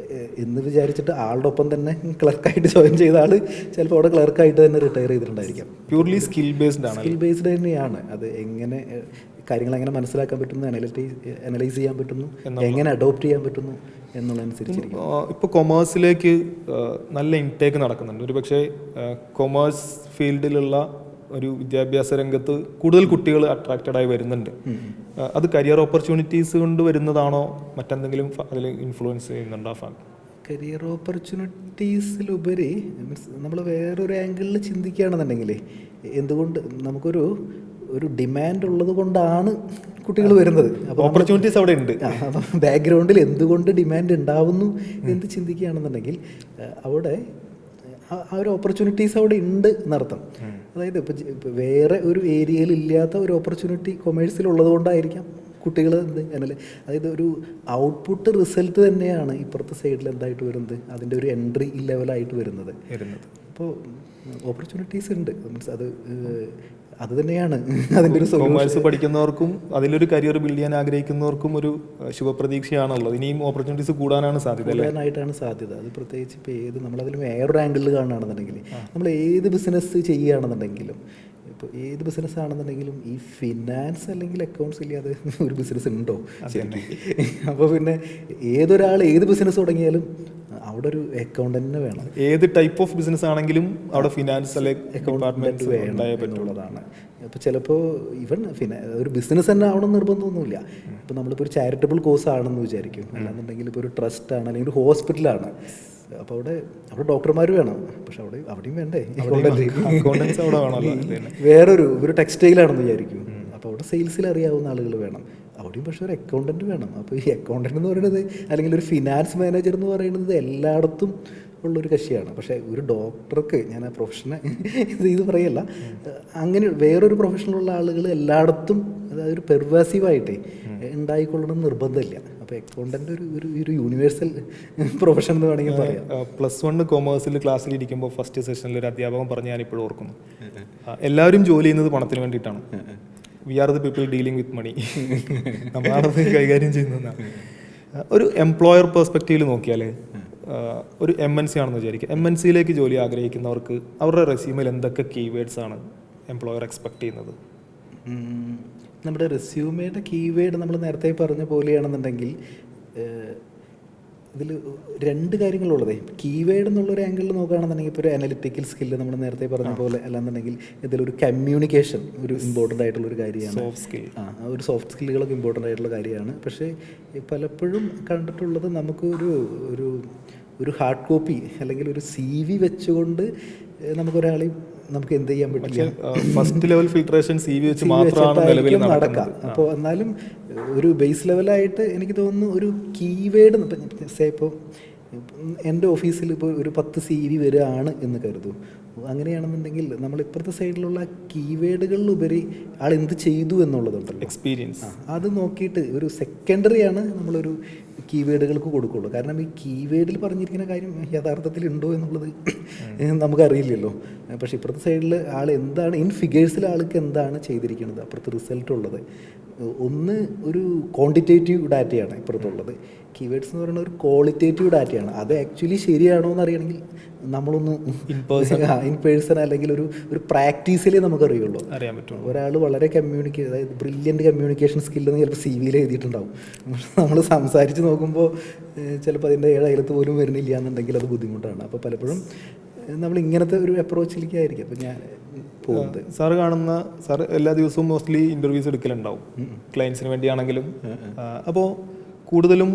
എന്ന് വിചാരിച്ചിട്ട് ആളുടെ ഒപ്പം തന്നെ ക്ലർക്കായിട്ട് ജോയിൻ ചെയ്ത ആൾ ചിലപ്പോൾ അവിടെ ക്ലർക്കായിട്ട് തന്നെ റിട്ടയർ ചെയ്തിട്ടുണ്ടായിരിക്കാം. പ്യൂർലി സ്കിൽ ബേസ്ഡ് ആണ്. സ്കിൽ ബേസ്ഡ് തന്നെയാണ്. അത് എങ്ങനെ കാര്യങ്ങൾ എങ്ങനെ മനസ്സിലാക്കാൻ പറ്റുന്നു, അനലൈസ് ചെയ്യാൻ പറ്റുന്നു, എങ്ങനെ അഡോപ്റ്റ് ചെയ്യാൻ പറ്റുന്നു എന്നുള്ളതനുസരിച്ചിരിക്കും. ഇപ്പോൾ കൊമേഴ്സിലേക്ക് നല്ല ഇൻടേക്ക് നടക്കുന്നുണ്ട്. ഒരു പക്ഷേ കൊമേഴ്സ് ഫീൽഡിലുള്ള ഒരു വിദ്യാഭ്യാസ രംഗത്ത് കൂടുതൽ കുട്ടികൾ അട്രാക്റ്റഡ് ആയി വരുന്നുണ്ട്. അത് കരിയർ ഓപ്പർച്യൂണിറ്റീസ് കൊണ്ട് വരുന്നതാണോ, മറ്റെന്തെങ്കിലും അതിൽ ഇൻഫ്ലുവൻസ് ചെയ്യുന്നുണ്ടോ? കരിയർ ഓപ്പർച്യൂണിറ്റീസിലുപരി മീൻസ് നമ്മൾ വേറൊരു ആംഗിളിൽ ചിന്തിക്കുകയാണെന്നുണ്ടെങ്കിൽ എന്തുകൊണ്ട് നമുക്കൊരു ഡിമാൻഡ് ഉള്ളത് കൊണ്ടാണ് കുട്ടികൾ വരുന്നത്. അപ്പോൾ ഓപ്പർച്യൂണിറ്റീസ് അവിടെ ഉണ്ട്. അപ്പം ബാക്ക്ഗ്രൗണ്ടിൽ എന്തുകൊണ്ട് ഡിമാൻഡ് ഉണ്ടാവുന്നു എന്ന് ചിന്തിക്കുകയാണെന്നുണ്ടെങ്കിൽ അവിടെ ആ ഒരു ഓപ്പർച്യൂണിറ്റീസ് അവിടെ ഉണ്ട് എന്നർത്ഥം. അതായത് ഇപ്പോൾ വേറെ ഒരു ഏരിയയിൽ ഇല്ലാത്ത ഒരു ഓപ്പർച്യൂണിറ്റി കൊമേഴ്സിലുള്ളത് കൊണ്ടായിരിക്കാം കുട്ടികൾ അതായത് ഒരു ഔട്ട്പുട്ട് റിസൾട്ട് തന്നെയാണ് ഇപ്പുറത്തെ സൈഡിൽ എന്തായിട്ട് വരുന്നത്, അതിൻ്റെ ഒരു എൻട്രി ലെവലായിട്ട് വരുന്നത്. അപ്പോൾ ഓപ്പർച്യൂണിറ്റീസ് ഉണ്ട്. മീൻസ് അത് തന്നെയാണ് അതിൻ്റെ ഒരു കൊമേഴ്സ് പഠിക്കുന്നവർക്കും അതിലൊരു കരിയർ ബിൽഡ് ചെയ്യാൻ ആഗ്രഹിക്കുന്നവർക്കും ഒരു ശുഭപ്രതീക്ഷയാണുള്ളത്. ഇനിയും ഓപ്പർച്യൂണിറ്റീസ് കൂടാനാണ് സാധ്യത. അത് പ്രത്യേകിച്ച് ഇപ്പോൾ നമ്മളതിൽ വേറൊരു ആംഗിളിൽ കാണുകയാണെന്നുണ്ടെങ്കിൽ നമ്മൾ ഏത് ബിസിനസ് ചെയ്യുകയാണെന്നുണ്ടെങ്കിലും, ഇപ്പോൾ ഏത് ബിസിനസ് ആണെന്നുണ്ടെങ്കിലും ഈ ഫിനാൻസ് അല്ലെങ്കിൽ അക്കൗണ്ട്സ് ഇല്ലാതെ ഒരു ബിസിനസ് ഉണ്ടോ? അപ്പോൾ പിന്നെ ഏതൊരാൾ ഏത് ബിസിനസ് തുടങ്ങിയാലും അവിടെ ഒരു അക്കൗണ്ടന്റിന് വേണം. ഏത് ടൈപ്പ് ഓഫ് ബിസിനസ് ആണെങ്കിലും അവിടെ ഫിനാൻസ് അല്ലെങ്കിൽ അക്കൗണ്ടന്റ് വേണം എന്നുള്ളതാണ്. അപ്പോൾ ചിലപ്പോൾ ഈവൻ ഒരു ബിസിനസ് തന്നെ ആവണം നിർബന്ധമൊന്നുമില്ല. ഇപ്പോൾ നമ്മളിപ്പോൾ ഒരു ചാരിറ്റബിൾ കോഴ്സ് ആണെന്ന് വിചാരിക്കും, അല്ലാന്നുണ്ടെങ്കിൽ ഇപ്പോൾ ഒരു ട്രസ്റ്റ് ആണ് അല്ലെങ്കിൽ ഒരു ഹോസ്പിറ്റലാണ്. അപ്പോൾ അവിടെ ഡോക്ടർമാർ വേണം, പക്ഷെ അവിടെയും വേണ്ടേ അക്കൗണ്ടൻസ് അവിടെ വേണമല്ലോ. ഒരു ടെക്സ്റ്റൈലാണെന്ന് വിചാരിക്കും, അപ്പോൾ അവിടെ സെയിൽസിൽ അറിയാവുന്ന ആളുകൾ വേണം, അവിടെയും പക്ഷേ ഒരു അക്കൗണ്ടൻറ്റ് വേണം. അപ്പോൾ ഈ അക്കൗണ്ടൻ്റ് എന്ന് പറയുന്നത് അല്ലെങ്കിൽ ഒരു ഫിനാൻസ് മാനേജർ എന്ന് പറയുന്നത് എല്ലായിടത്തും ഉള്ളൊരു കക്ഷിയാണ്. പക്ഷേ ഒരു ഡോക്ടർക്ക്, ഞാൻ ആ പ്രൊഫഷനെ ഇത് പറയല്ല, അങ്ങനെ വേറൊരു പ്രൊഫഷനിലുള്ള ആളുകൾ എല്ലായിടത്തും അതായത് ഒരു പെർവാസീവായിട്ടേ ഉണ്ടായിക്കൊള്ളണം നിർബന്ധമില്ല. അപ്പോൾ അക്കൗണ്ടൻ്റ് ഒരു യൂണിവേഴ്സൽ പ്രൊഫഷൻ എന്ന് വേണമെങ്കിൽ പറയാം. +1 കൊമേഴ്സിൽ ക്ലാസ്സിൽ ഇരിക്കുമ്പോൾ ഫസ്റ്റ് സെഷനിൽ ഒരു അധ്യാപകൻ പറഞ്ഞ് ഞാനിപ്പോഴും ഓർക്കുന്നു, എല്ലാവരും ജോലി ചെയ്യുന്നത് പണത്തിന് വേണ്ടിയിട്ടാണ്. We are the people dealing with money. നമ്മളാണത് കൈകാര്യം ചെയ്യുന്നതാണ്. ഒരു എംപ്ലോയർ പെർസ്പെക്റ്റീവിൽ നോക്കിയാൽ ഒരു MNC ആണെന്ന് വിചാരിക്കുക. MNCയിലേക്ക് ജോലി ആഗ്രഹിക്കുന്നവർക്ക് അവരുടെ റെസ്യൂമിൽ എന്തൊക്കെ കീവേഡ്സ് ആണ് എംപ്ലോയർ എക്സ്പെക്ട് ചെയ്യുന്നത്? നമ്മുടെ റെസ്യൂമേയുടെ കീവേഡ് നമ്മൾ നേരത്തെ പറഞ്ഞ പോലെയാണെന്നുണ്ടെങ്കിൽ ഇതിൽ 2 കാര്യങ്ങളുള്ളത്. കീവേഡ് എന്നുള്ളൊരു ആംഗിളിൽ നോക്കുകയാണെന്നുണ്ടെങ്കിൽ ഇപ്പോൾ ഒരു അനലിറ്റിക്കൽ സ്കില്ല് നമ്മൾ നേരത്തെ പറഞ്ഞ പോലെ, അല്ലാന്നുണ്ടെങ്കിൽ ഇതിലൊരു കമ്മ്യൂണിക്കേഷൻ ഒരു ഇമ്പോർട്ടൻ്റ് ആയിട്ടുള്ളൊരു കാര്യമാണ്. ഒരു സോഫ്റ്റ് സ്കില്ലുകളൊക്കെ ഇമ്പോർട്ടൻ്റ് ആയിട്ടുള്ള കാര്യമാണ്. പക്ഷേ പലപ്പോഴും കണ്ടിട്ടുള്ളത് നമുക്ക് ഒരു ഹാർഡ് കോപ്പി അല്ലെങ്കിൽ ഒരു CV വെച്ചുകൊണ്ട് നമുക്കൊരാളെയും നമുക്ക് എന്ത് ചെയ്യാൻ പറ്റില്ല. ഫസ്റ്റ് ലെവൽ ഫിൽട്രേഷൻ CV വെച്ച് മാത്രമാണ് നടക്കാം. അപ്പോൾ എന്നാലും ഒരു ബേസ് ലെവലായിട്ട് എനിക്ക് തോന്നുന്നു ഒരു കീവേഡ് ഇപ്പോൾ എൻ്റെ ഓഫീസിൽ ഇപ്പോൾ ഒരു 10 CV വരികയാണ് എന്ന് കരുതൂ. അങ്ങനെയാണെന്നുണ്ടെങ്കിൽ നമ്മൾ ഇപ്പുറത്തെ സൈഡിലുള്ള കീവേഡുകളിലുപരി ആൾ എന്ത് ചെയ്തു എന്നുള്ളതുണ്ടല്ലോ, എക്സ്പീരിയൻസ്, അത് നോക്കിയിട്ട് ഒരു സെക്കൻഡറിയാണ് നമ്മളൊരു കീവേഡുകൾക്ക് കൊടുക്കുള്ളൂ. കാരണം ഈ കീവേഡിൽ പറഞ്ഞിരിക്കുന്ന കാര്യം യഥാർത്ഥത്തിൽ ഉണ്ടോ എന്നുള്ളത് നമുക്കറിയില്ലല്ലോ. പക്ഷേ ഇപ്പുറത്തെ സൈഡിൽ ആൾ എന്താണ് ഇൻ ഫിഗേഴ്സിൽ ആൾക്ക് എന്താണ് ചെയ്തിരിക്കുന്നത്, അപ്പുറത്ത് റിസൾട്ട് ഉള്ളത്. ഒന്ന് ഒരു ക്വാണ്ടിറ്റേറ്റീവ് ഡാറ്റയാണ് ഇപ്പുറത്തുള്ളത്. കീവേഡ്സ് എന്ന് പറയുന്നത് ഒരു ക്വാളിറ്റേറ്റീവ് ഡാറ്റയാണ്. അത് ആക്ച്വലി ശരിയാണോ എന്ന് അറിയണമെങ്കിൽ നമ്മളൊന്ന് ഇൻ പേഴ്സൺ അല്ലെങ്കിൽ ഒരു പ്രാക്ടീസിൽ നമുക്കറിയുള്ളൂ, അറിയാൻ പറ്റും. ഒരാൾ വളരെ അതായത് ബ്രില്യൻറ്റ് കമ്മ്യൂണിക്കേഷൻ സ്കില്ലെന്ന് ചിലപ്പോൾ CV-യിൽ എഴുതിയിട്ടുണ്ടാവും. നമ്മൾ സംസാരിച്ച് നോക്കുമ്പോൾ ചിലപ്പോൾ അതിൻ്റെ 7 അയലത്ത് പോലും വരുന്നില്ല എന്നുണ്ടെങ്കിൽ അത് ബുദ്ധിമുട്ടാണ്. അപ്പോൾ പലപ്പോഴും നമ്മൾ ഇങ്ങനത്തെ ഒരു അപ്രോച്ചിലേക്കായിരിക്കും അപ്പോൾ ഞാൻ പോകുന്നത്. സാറ് എല്ലാ ദിവസവും മോസ്റ്റ്ലി ഇൻ്റർവ്യൂസ് എടുക്കലുണ്ടാവും ക്ലയൻസിന് വേണ്ടിയാണെങ്കിലും. അപ്പോൾ കൂടുതലും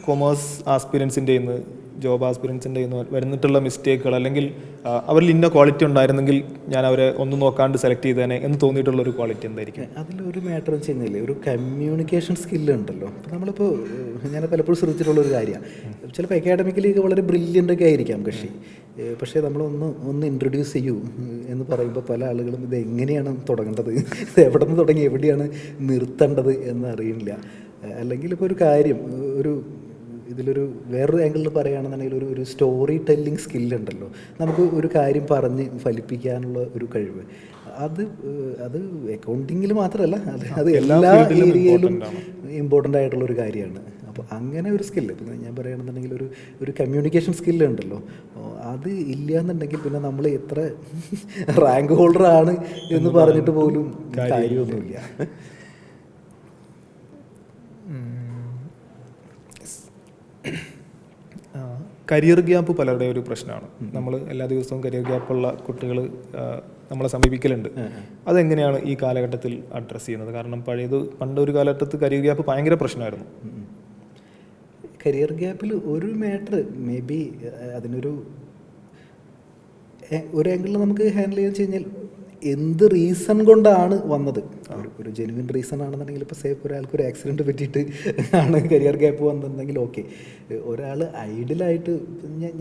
കൊമേഴ്സ് ആസ്പിരൻസിൻ്റെ ഇന്ന് ജോബ് ആസ്പിരൻസിൻ്റെ ഇന്ന് വരുന്നിട്ടുള്ള മിസ്റ്റേക്കുകൾ, അല്ലെങ്കിൽ അവരിൽ ഇന്ന ക്വാളിറ്റി ഉണ്ടായിരുന്നെങ്കിൽ ഞാൻ അവരെ ഒന്നും നോക്കാണ്ട് സെലക്ട് ചെയ്തേനെ എന്ന് തോന്നിയിട്ടുള്ളൊരു ക്വാളിറ്റി എന്തായിരിക്കും? അതിലൊരു മാറ്റർ വെച്ച് കഴിഞ്ഞാൽ ഒരു കമ്മ്യൂണിക്കേഷൻ സ്കില്ലുണ്ടല്ലോ. നമ്മളിപ്പോൾ ഞാൻ പലപ്പോഴും ശ്രദ്ധിച്ചിട്ടുള്ളൊരു കാര്യമാണ്, ചിലപ്പോൾ അക്കാഡമിക്കലി വളരെ ബ്രില്യൻ്റ് ഒക്കെ ആയിരിക്കാം കക്ഷി, പക്ഷേ നമ്മളൊന്ന് ഇൻട്രൊഡ്യൂസ് ചെയ്യൂ എന്ന് പറയുമ്പോൾ പല ആളുകളും ഇത് എങ്ങനെയാണ് തുടങ്ങേണ്ടത്, ഇത് എവിടെ നിന്ന് തുടങ്ങി എവിടെയാണ് നിർത്തേണ്ടത് എന്ന് അറിയില്ല. അല്ലെങ്കിൽ ഇപ്പോൾ ഒരു കാര്യം ഇതിലൊരു വേറൊരു ആംഗിളിൽ പറയുകയാണെന്നുണ്ടെങ്കിൽ ഒരു സ്റ്റോറി ടെല്ലിങ് സ്കില്ലുണ്ടല്ലോ, നമുക്ക് ഒരു കാര്യം പറഞ്ഞ് ഫലിപ്പിക്കാനുള്ള ഒരു കഴിവ്. അത് അക്കൗണ്ടിങ്ങിൽ മാത്രമല്ല, അത് എല്ലാ ഏരിയയിലും ഇമ്പോർട്ടൻ്റ് ആയിട്ടുള്ള ഒരു കാര്യമാണ്. അപ്പോൾ അങ്ങനെ ഒരു സ്കില്ല്, ഇപ്പം ഞാൻ പറയുകയാണെന്നുണ്ടെങ്കിൽ ഒരു കമ്മ്യൂണിക്കേഷൻ സ്കില്ല് ഉണ്ടല്ലോ, അത് ഇല്ല എന്നുണ്ടെങ്കിൽ പിന്നെ നമ്മൾ എത്ര റാങ്ക് ഹോൾഡർ ആണ് എന്ന് പറഞ്ഞിട്ട് പോലും കാര്യമൊന്നുമില്ല. കരിയർ ഗ്യാപ്പ് പലരുടെയും ഒരു പ്രശ്നമാണ്. നമ്മൾ എല്ലാ ദിവസവും കരിയർ ഗ്യാപ്പുള്ള കുട്ടികൾ നമ്മളെ സമീപിക്കലുണ്ട്. അതെങ്ങനെയാണ് ഈ കാലഘട്ടത്തിൽ അഡ്രസ്സ് ചെയ്യുന്നത്? കാരണം പണ്ടൊരു കാലഘട്ടത്ത് കരിയർ ഗ്യാപ്പ് ഭയങ്കര പ്രശ്നമായിരുന്നു. കരിയർ ഗ്യാപ്പിൽ ഒരു മാറ്റർ മേ ബി അതിനൊരു ആംഗിളിൽ നമുക്ക് ഹാൻഡിൽ ചെയ്യാന്ന് വെച്ച് കഴിഞ്ഞാൽ എന്ത് റീസൺ കൊണ്ടാണ് വന്നത്, ഒരു ജെനുവിൻ റീസൺ ആണെന്നുണ്ടെങ്കിൽ ഇപ്പോൾ സേഫ് ഒരാൾക്ക് ഒരു ആക്സിഡൻറ്റ് പറ്റിയിട്ട് ആണ് കരിയർ ഗ്യാപ്പ് വന്നിട്ടുണ്ടെങ്കിൽ ഓക്കെ. ഒരാൾ ഐഡിയലായിട്ട്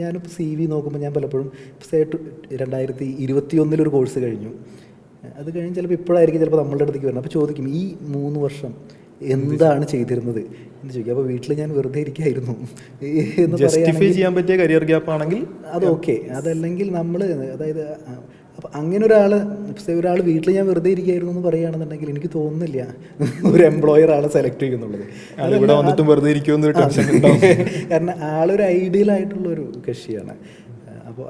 ഞാനിപ്പോൾ CV നോക്കുമ്പോൾ ഞാൻ പലപ്പോഴും സേ 2021 ഒരു കോഴ്സ് കഴിഞ്ഞു, അത് കഴിഞ്ഞ് ചിലപ്പോൾ ഇപ്പോഴായിരിക്കും ചിലപ്പോൾ നമ്മളുടെ അടുത്തേക്ക് വരുന്നത്. അപ്പോൾ ചോദിക്കും ഈ 3 വർഷം എന്താണ് ചെയ്തിരുന്നത് എന്ന് ചോദിക്കും. അപ്പോൾ വീട്ടിൽ ഞാൻ വെറുതെ ഇരിക്കായിരുന്നു എന്ന് ജസ്റ്റിഫൈ ചെയ്യാൻ പറ്റിയ കരിയർ ഗ്യാപ്പ് ആണെങ്കിൽ അത് ഓക്കെ. അതല്ലെങ്കിൽ നമ്മൾ അതായത് അപ്പം അങ്ങനെ ഒരാൾ വീട്ടിൽ ഞാൻ വെറുതെ ഇരിക്കുകയായിരുന്നു എന്ന് പറയുകയാണെന്നുണ്ടെങ്കിൽ എനിക്ക് തോന്നുന്നില്ല ഒരു എംപ്ലോയർ ആളെ സെലക്ട് ചെയ്യുന്നുള്ളത്. കാരണം ആളൊരു ഐഡിയൽ ആയിട്ടുള്ളൊരു കക്ഷിയാണ്. അപ്പോൾ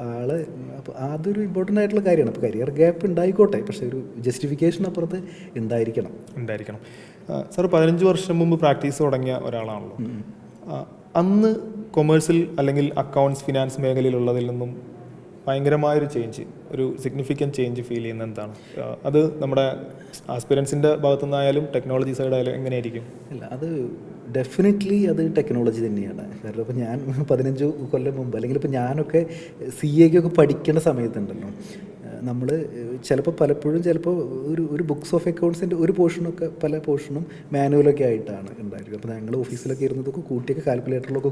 അതൊരു ഇമ്പോർട്ടൻ്റ് ആയിട്ടുള്ള കാര്യമാണ്. അപ്പോൾ കരിയർ ഗ്യാപ്പ് ഉണ്ടായിക്കോട്ടെ, പക്ഷേ ഒരു ജസ്റ്റിഫിക്കേഷൻ അപ്പുറത്ത് ഉണ്ടായിരിക്കണം. സാർ 15 വർഷം മുമ്പ് പ്രാക്ടീസ് തുടങ്ങിയ ഒരാളാണല്ലോ. അന്ന് കൊമേഴ്സിൽ അല്ലെങ്കിൽ അക്കൗണ്ട്സ് ഫിനാൻസ് മേഖലയിലുള്ളതിൽ നിന്നും ഭയങ്കരമായൊരു ചേഞ്ച്, ഒരു സിഗ്നിഫിക്കൻറ്റ് ചേഞ്ച് ഫീൽ ചെയ്യുന്നത് എന്താണ്? അത് നമ്മുടെ ആസ്പിരൻസിൻ്റെ ഭാഗത്തുനിന്നായാലും ടെക്നോളജി സൈഡായാലും എങ്ങനെയായിരിക്കും? അല്ല, അത് ഡെഫിനറ്റ്ലി അത് ടെക്നോളജി തന്നെയാണ്. കാരണം ഇപ്പോൾ ഞാൻ 15 കൊല്ലം മുമ്പ് അല്ലെങ്കിൽ ഇപ്പോൾ ഞാനൊക്കെ CA ഒക്കെ പഠിക്കേണ്ട സമയത്തുണ്ടല്ലോ, നമ്മൾ പലപ്പോഴും ഒരു ബുക്സ് ഓഫ് അക്കൗണ്ട്സിൻ്റെ ഒരു പോർഷനൊക്കെ പല പോർഷനും മാനുവലൊക്കെ ആയിട്ടാണ് ഉണ്ടായിരിക്കും. അപ്പോൾ ഞങ്ങൾ ഓഫീസിലൊക്കെ ഇരുന്നതൊക്കെ കൂട്ടിയൊക്കെ കാൽക്കുലേറ്ററിലൊക്കെ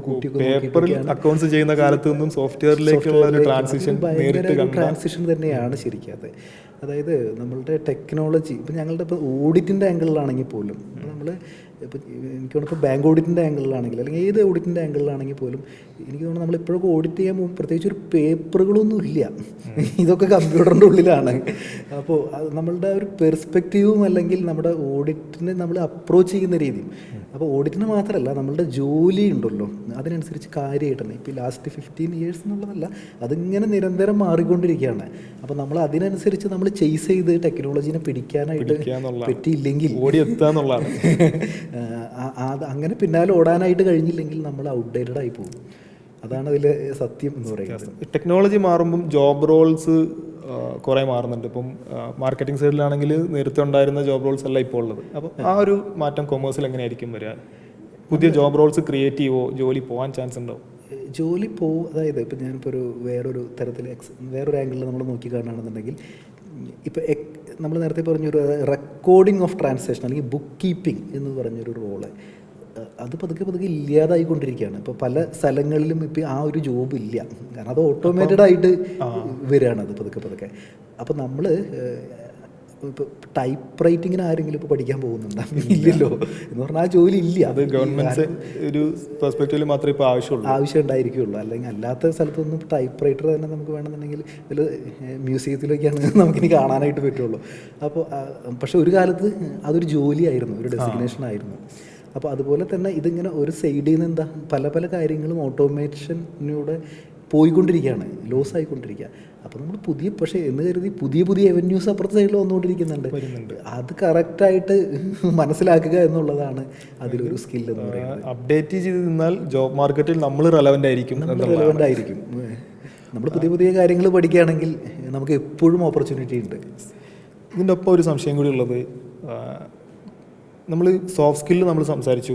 അക്കൗണ്ട്സ് ചെയ്യുന്ന കാലത്ത് നിന്നും സോഫ്റ്റ്വെയറിലേക്കുള്ള ട്രാൻസിഷൻ തന്നെയാണ് ശരിക്കും. അതായത് നമ്മളുടെ ടെക്നോളജി ഇപ്പോൾ ഞങ്ങളുടെ ഇപ്പോൾ ഓഡിറ്റിൻ്റെ ആംഗിളിലാണെങ്കിൽ പോലും നമ്മൾ ഇപ്പോൾ എനിക്ക് തോന്നുന്നു ഇപ്പോൾ ബാങ്ക് ഓഡിറ്റിൻ്റെ ആംഗിളിലാണെങ്കിൽ അല്ലെങ്കിൽ ഏത് ഓഡിറ്റിൻ്റെ ആംഗിളിലാണെങ്കിൽ പോലും എനിക്ക് തോന്നുന്നു നമ്മളിപ്പോഴൊക്കെ ഓഡിറ്റ് ചെയ്യാൻ പോകുമ്പോൾ പ്രത്യേകിച്ച് ഒരു പേപ്പറുകളൊന്നും ഇല്ല, ഇതൊക്കെ കമ്പ്യൂട്ടറിൻ്റെ ഉള്ളിലാണ്. അപ്പോൾ നമ്മളുടെ ഒരു പെർസ്പെക്റ്റീവും അല്ലെങ്കിൽ നമ്മുടെ ഓഡിറ്റിനെ നമ്മൾ അപ്രോച്ച് ചെയ്യുന്ന രീതിയും, അപ്പോൾ ഓഡിറ്റിന് മാത്രമല്ല നമ്മളുടെ ജോലി ഉണ്ടല്ലോ അതിനനുസരിച്ച് കാര്യമായിട്ടാണ്. ഇപ്പോൾ ലാസ്റ്റ് 15 years എന്നുള്ളതല്ല, അതിങ്ങനെ നിരന്തരം മാറിക്കൊണ്ടിരിക്കുകയാണ്. അപ്പോൾ നമ്മൾ അതിനനുസരിച്ച് നമ്മൾ ചേസ് ചെയ്ത് ടെക്നോളജീനെ പിടിക്കാനായിട്ട് പറ്റിയില്ലെങ്കിൽ അങ്ങനെ പിന്നാലെ ഓടാനായിട്ട് കഴിഞ്ഞില്ലെങ്കിൽ നമ്മൾ ഔട്ട്ഡേറ്റഡ് ആയി പോകും. അതാണ് അതിൽ സത്യം എന്ന് പറയുന്നത്. ടെക്നോളജി മാറുമ്പം ജോബ് റോൾസ് കുറേ മാറുന്നുണ്ട്. ഇപ്പം മാർക്കറ്റിംഗ് സൈഡിലാണെങ്കിൽ നേരത്തെ ഉണ്ടായിരുന്ന ജോബ് റോൾസ് അല്ല ഇപ്പോൾ ഉള്ളത്. അപ്പം ആ ഒരു മാറ്റം കൊമേഴ്സിൽ എങ്ങനെയായിരിക്കും വരിക? പുതിയ ജോബ് റോൾസ് ക്രിയേറ്റ് ചെയ്യുമോ? ജോലി പോകാൻ ചാൻസ് ഉണ്ടോ? അതായത് ഇപ്പം ഞാനിപ്പോൾ വേറൊരു തരത്തിൽ വേറൊരു ആംഗിളിൽ നമ്മൾ നോക്കി കാണുകയാണെന്നുണ്ടെങ്കിൽ ഇപ്പോൾ നമ്മൾ നേരത്തെ പറഞ്ഞൊരു റെക്കോർഡിംഗ് ഓഫ് ട്രാൻസാക്ഷൻ അല്ലെങ്കിൽ ബുക്ക് കീപ്പിംഗ് എന്ന് പറഞ്ഞൊരു റോള് അത് പതുക്കെ ഇല്ലാതായിക്കൊണ്ടിരിക്കുകയാണ്. ഇപ്പോൾ പല സ്ഥലങ്ങളിലും ഇപ്പോൾ ആ ഒരു ജോബ് ഇല്ല, കാരണം അത് ഓട്ടോമേറ്റഡ് ആയിട്ട് വരികയാണ് അത് പതുക്കെ. അപ്പോൾ നമ്മൾ ഇപ്പോൾ ടൈപ്പ് റൈറ്റിങ്ങിന് ആരെങ്കിലും ഇപ്പോൾ പഠിക്കാൻ പോകുന്നുണ്ടോ? ഇല്ലല്ലോ. എന്ന് പറഞ്ഞാൽ ആ ജോലി ഇല്ല. അത് ഗവൺമെന്റ് ഒരു പെർസ്പെക്റ്റീവിൽ മാത്രമേ ഇപ്പോൾ ആവശ്യം ഉണ്ടായിരിക്കുള്ളൂ. അല്ലെങ്കിൽ അല്ലാത്ത സ്ഥലത്തൊന്നും ടൈപ്പ് റൈറ്റർ തന്നെ നമുക്ക് വേണമെന്നുണ്ടെങ്കിൽ ഇതിൽ മ്യൂസിയത്തിലൊക്കെയാണ് നമുക്കിനി കാണാനായിട്ട് പറ്റുള്ളൂ. അപ്പോൾ പക്ഷെ ഒരു കാലത്ത് അതൊരു ജോലിയായിരുന്നു, ഒരു ഡെസിഗ്നേഷൻ ആയിരുന്നു. അപ്പോൾ അതുപോലെ തന്നെ ഇതിങ്ങനെ ഒരു സൈഡിൽ നിന്ന് പല കാര്യങ്ങളും ഓട്ടോമേഷനിലൂടെ പോയിക്കൊണ്ടിരിക്കുകയാണ്, ലോസ് ആയിക്കൊണ്ടിരിക്കുക. അപ്പോൾ നമ്മൾ പക്ഷേ എന്ന് കരുതി പുതിയ അവന്യൂസ് അപ്പുറത്തെ സൈഡിൽ വന്നുകൊണ്ടിരിക്കുന്നുണ്ട്. അത് കറക്റ്റായിട്ട് മനസ്സിലാക്കുക എന്നുള്ളതാണ് അതിലൊരു സ്കിൽ എന്ന് പറയുന്നത്. അപ്ഡേറ്റ് ചെയ്ത് നിന്നാൽ ജോബ് മാർക്കറ്റിൽ നമ്മൾ റെലവൻ്റ് ആയിരിക്കും. നമ്മൾ പുതിയ കാര്യങ്ങൾ പഠിക്കുകയാണെങ്കിൽ നമുക്ക് എപ്പോഴും ഓപ്പർച്യൂണിറ്റി ഉണ്ട്. ഇതിൻ്റെ ഒപ്പം ഒരു സംശയം കൂടി ഉള്ളത്, നമ്മൾ സോഫ്റ്റ് സ്കില്ല് നമ്മൾ സംസാരിച്ചു,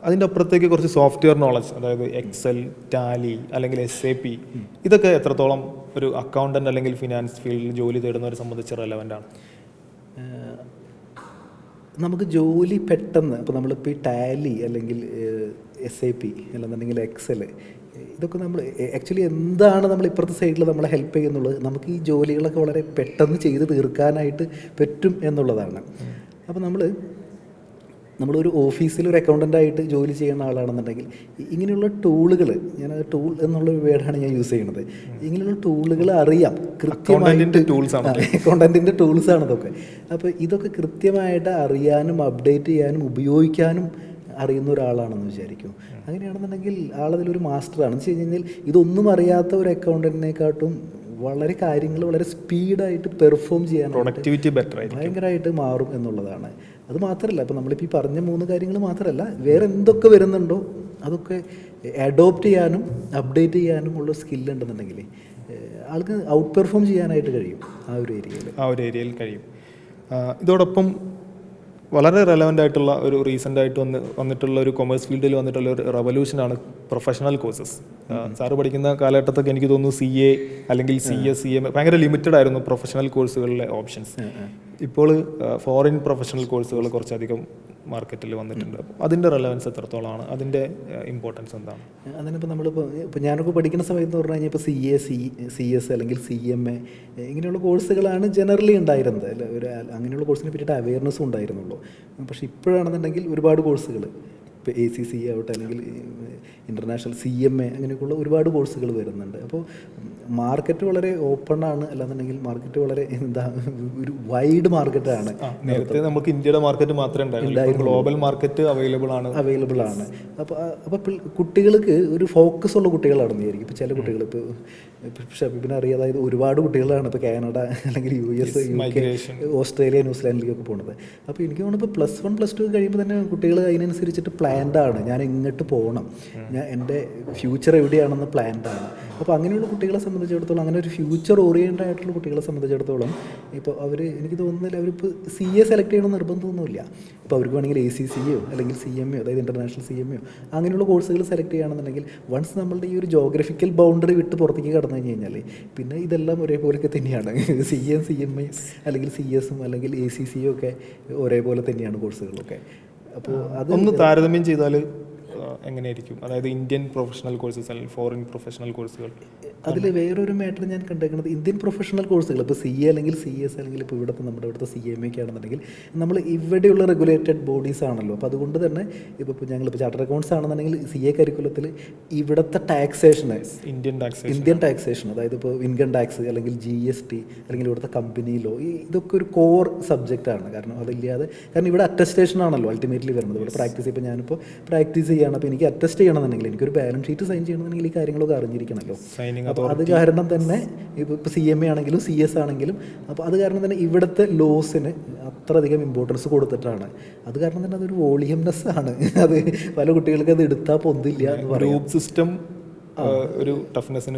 അതിൻ്റെ അപ്പുറത്തേക്ക് കുറച്ച് സോഫ്റ്റ്വെയർ നോളജ്, അതായത് എക്സൽ, ടാലി അല്ലെങ്കിൽ SAP, ഇതൊക്കെ എത്രത്തോളം ഒരു അക്കൗണ്ടൻ്റ് അല്ലെങ്കിൽ ഫിനാൻസ് ഫീൽഡിൽ ജോലി തേടുന്നവരെ സംബന്ധിച്ച് റെലവൻ്റ് ആണ്? നമുക്ക് ജോലി പെട്ടെന്ന് ഇപ്പോൾ നമ്മളിപ്പോൾ ഈ ടാലി അല്ലെങ്കിൽ SAP അല്ലെന്നുണ്ടെങ്കിൽ എക്സൽ, ഇതൊക്കെ നമ്മൾ ആക്ച്വലി എന്താണ് നമ്മൾ ഇപ്പുറത്തെ സൈഡിൽ നമ്മളെ ഹെൽപ്പ് ചെയ്യുന്നുള്ളത്, നമുക്ക് ഈ ജോലികളൊക്കെ വളരെ പെട്ടെന്ന് ചെയ്ത് തീർക്കാനായിട്ട് പറ്റും എന്നുള്ളതാണ്. അപ്പോൾ നമ്മളൊരു ഓഫീസിൽ ഒരു അക്കൗണ്ടൻ്റായിട്ട് ജോലി ചെയ്യുന്ന ആളാണെന്നുണ്ടെങ്കിൽ ഇങ്ങനെയുള്ള ടൂളുകൾ, ഞാനത് ടൂൾ എന്നുള്ള വേർഡാണ് ഞാൻ യൂസ് ചെയ്യുന്നത്, ഇങ്ങനെയുള്ള ടൂളുകൾ അറിയാം കൃത്യമായിട്ട്. അക്കൗണ്ടൻറ്റിൻ്റെ ടൂൾസാണ് ഇതൊക്കെ. അപ്പോൾ ഇതൊക്കെ കൃത്യമായിട്ട് അറിയാനും അപ്ഡേറ്റ് ചെയ്യാനും ഉപയോഗിക്കാനും അറിയുന്ന ഒരാളാണെന്ന് വിചാരിക്കും. അങ്ങനെയാണെന്നുണ്ടെങ്കിൽ ആളതിലൊരു മാസ്റ്ററാണ്. എന്ന് വെച്ച് കഴിഞ്ഞാൽ ഇതൊന്നും അറിയാത്ത ഒരു അക്കൗണ്ടൻറ്റിനെക്കാട്ടും വളരെ കാര്യങ്ങൾ വളരെ സ്പീഡായിട്ട് പെർഫോം ചെയ്യാൻ പ്രൊഡക്ടിവിറ്റി ബെറ്റർ ഭയങ്കരമായിട്ട് മാറും എന്നുള്ളതാണ്. അത് മാത്രമല്ല, ഇപ്പോൾ നമ്മളിപ്പോൾ ഈ പറഞ്ഞ 3 കാര്യങ്ങൾ മാത്രമല്ല, വേറെ എന്തൊക്കെ വരുന്നുണ്ടോ അതൊക്കെ അഡോപ്റ്റ് ചെയ്യാനും അപ്ഡേറ്റ് ചെയ്യാനും ഉള്ള സ്കില്ലുണ്ടെന്നുണ്ടെങ്കിൽ ആൾക്ക് ഔട്ട് പെർഫോം ചെയ്യാനായിട്ട് കഴിയും ആ ഒരു ഏരിയയിൽ കഴിയും. ഇതോടൊപ്പം വളരെ റെലവൻ്റ് ആയിട്ടുള്ള ഒരു റീസെൻ്റ് ആയിട്ട് വന്നിട്ടുള്ള ഒരു കൊമേഴ്സ് ഫീൽഡിൽ വന്നിട്ടുള്ള ഒരു റെവല്യൂഷനാണ് പ്രൊഫഷണൽ കോഴ്സസ്. സാറ് പഠിക്കുന്ന കാലഘട്ടത്തൊക്കെ എനിക്ക് തോന്നുന്നു CA അല്ലെങ്കിൽ CS, CMA ഭയങ്കര ലിമിറ്റഡ് ആയിരുന്നു പ്രൊഫഷണൽ കോഴ്സുകളിലെ ഓപ്ഷൻസ്. ഇപ്പോൾ ഫോറിൻ പ്രൊഫഷണൽ കോഴ്സുകൾ കുറച്ചധികം മാർക്കറ്റിൽ വന്നിട്ടുണ്ട്. അതിൻ്റെ റെലവൻസ് എത്രത്തോളമാണ്, അതിൻ്റെ ഇമ്പോർട്ടൻസ് എന്താണ്? അതിനിപ്പോൾ ഇപ്പോൾ ഞാനൊക്കെ പഠിക്കുന്ന സമയത്ത് എന്ന് പറഞ്ഞു കഴിഞ്ഞാൽ ഇപ്പോൾ CA, CS അല്ലെങ്കിൽ CMA ഇങ്ങനെയുള്ള കോഴ്സുകളാണ് ജനറലി ഉണ്ടായിരുന്നത്. അല്ല, അങ്ങനെയുള്ള കോഴ്സിനെ പറ്റിയിട്ട് അവയർനെസ്സും ഉണ്ടായിരുന്നുള്ളൂ. പക്ഷേ ഇപ്പോഴാണെന്നുണ്ടെങ്കിൽ ഒരുപാട് കോഴ്സുകൾ, ഇപ്പോൾ ACCA ആവട്ടെ അല്ലെങ്കിൽ ഇൻ്റർനാഷണൽ CMA അങ്ങനെയൊക്കെയുള്ള ഒരുപാട് കോഴ്സുകൾ വരുന്നുണ്ട്. അപ്പോൾ മാർക്കറ്റ് വളരെ ഓപ്പണാണ്, അല്ലാന്നുണ്ടെങ്കിൽ മാർക്കറ്റ് വളരെ ഒരു വൈഡ് മാർക്കറ്റാണ്. നേരത്തെ നമുക്ക് ഇന്ത്യയുടെ മാർക്കറ്റ് മാത്രമേ ഉണ്ടായിരുന്നുള്ളൂ, ഗ്ലോബൽ മാർക്കറ്റ് അവൈലബിൾ ആണ്. അപ്പോൾ കുട്ടികൾക്ക് ഒരു ഫോക്കസ് ഉള്ള കുട്ടികളാണെന്ന് വിചാരിക്കും. ഇപ്പോൾ ചില കുട്ടികൾ ഇപ്പോൾ ഷബീബിനെ അറിയാം, അതായത് ഒരുപാട് കുട്ടികളാണ് ഇപ്പോൾ കാനഡ അല്ലെങ്കിൽ US, UK, ഓസ്ട്രേലിയ, ന്യൂസിലാൻഡിലേക്കൊക്കെ പോകുന്നത്. അപ്പോൾ എനിക്ക് തോന്നുന്നു ഇപ്പോൾ +1 +2 കഴിയുമ്പോൾ തന്നെ കുട്ടികൾ അതിനനുസരിച്ചിട്ട് പ്ലാൻഡാണ്, ഞാൻ എങ്ങോട്ട് പോകണം, ഞാൻ എൻ്റെ ഫ്യൂച്ചർ എവിടെയാണെന്ന് പ്ലാൻഡാണ്. അപ്പോൾ അങ്ങനെയുള്ള കുട്ടികളെ സംബന്ധിച്ചിടത്തോളം, അങ്ങനെ ഒരു ഫ്യൂച്ചർ ഓറിയൻറ്റഡ് ആയിട്ടുള്ള കുട്ടികളെ സംബന്ധിച്ചിടത്തോളം ഇപ്പോൾ എനിക്ക് തോന്നുന്നില്ല അവരിപ്പോൾ CA സെലക്ട് ചെയ്യണമെന്ന് നിർബന്ധമൊന്നുമില്ല. ഇപ്പോൾ അവർക്ക് വേണമെങ്കിൽ ACCA അല്ലെങ്കിൽ CMA, അതായത് ഇൻ്റർനാഷണൽ CMA അങ്ങനെയുള്ള കോഴ്സുകൾ സെലക്ട് ചെയ്യുകയാണെന്നുണ്ടെങ്കിൽ വൺസ് നമ്മളുടെ ഈ ഒരു ജോഗ്രഫിക്കൽ ബൗണ്ടറി വിട്ട് പുറത്തേക്ക് കടന്നു കഴിഞ്ഞാൽ പിന്നെ ഇതെല്ലാം ഒരേപോലെയൊക്കെ തന്നെയാണ്. CA, CMA അല്ലെങ്കിൽ CS അല്ലെങ്കിൽ ACCA ഒക്കെ ഒരേപോലെ തന്നെയാണ് കോഴ്സുകളൊക്കെ. അപ്പോൾ അതൊന്ന് താരതമ്യം ചെയ്താൽ എങ്ങനെയായിരിക്കും? അതായത് ഇന്ത്യൻ പ്രൊഫഷണൽ കോഴ്സസ് അല്ലെങ്കിൽ ഫോറിൻ പ്രൊഫഷണൽ കോഴ്സുകൾ. അതിൽ വേറൊരു മാറ്റർ ഞാൻ കണ്ടേക്കുന്നത്, ഇന്ത്യൻ പ്രൊഫഷണൽ കോഴ്സുകൾ ഇപ്പോൾ CA അല്ലെങ്കിൽ CS അല്ലെങ്കിൽ ഇപ്പോൾ നമ്മുടെ ഇവിടുത്തെ CMA ഒക്കെ ആണെന്നുണ്ടെങ്കിൽ നമ്മൾ ഇവിടെയുള്ള റെഗുലേറ്റഡ് ബോഡീസ് ആണല്ലോ. അപ്പോൾ അതുകൊണ്ട് തന്നെ ഇപ്പോൾ ഞങ്ങളിപ്പോൾ ചാർട്ടർ അക്കൗണ്ട്സ് ആണെന്നുണ്ടെങ്കിൽ CA കരിക്കുലത്തിൽ ഇവിടുത്തെ ടാക്സേഷന്, ഇന്ത്യൻ ടാക്സേഷൻ, അതായത് ഇപ്പോൾ ഇൻകം ടാക്സ് അല്ലെങ്കിൽ GST അല്ലെങ്കിൽ ഇവിടുത്തെ കമ്പനി ലോ, ഇതൊക്കെ ഒരു കോർ സബ്ജക്റ്റാണ്. കാരണം അതില്ലാതെ, കാരണം ഇവിടെ അറ്റസ്റ്റേഷൻ ആണല്ലോ അൾട്ടിമേറ്റ്ലി വരുന്നത്. ഇവിടെ പ്രാക്ടീസ്, ഇപ്പോൾ ഞാനിപ്പോൾ പ്രാക്ടീസ് ചെയ്യണം, അപ്പോൾ എനിക്ക് അറ്റസ്റ്റ് ചെയ്യണമെന്നുണ്ടെങ്കിൽ, എനിക്കൊരു ബാലൻസ് ഷീറ്റ് സൈൻ ചെയ്യണമെന്നുണ്ടെങ്കിൽ ഈ കാര്യങ്ങളൊക്കെ അറിഞ്ഞിരിക്കണമല്ലോ. അപ്പോൾ അത് കാരണം തന്നെ ഇപ്പോൾ CMA ആണെങ്കിലും CS ആണെങ്കിലും, അപ്പോൾ അത് കാരണം തന്നെ ഇവിടുത്തെ ലോസിന് അത്രയധികം ഇമ്പോർട്ടൻസ് കൊടുത്തിട്ടാണ്. അത് കാരണം തന്നെ അതൊരു വോളിയംനെസ് ആണ്. അത് പല കുട്ടികൾക്ക് അത് എടുത്താൽ പൊന്തില്ല എന്ന് പറയും. ഗ്രൂപ്പ് സിസ്റ്റം ഒരു ടഫ്നെസ്സിന്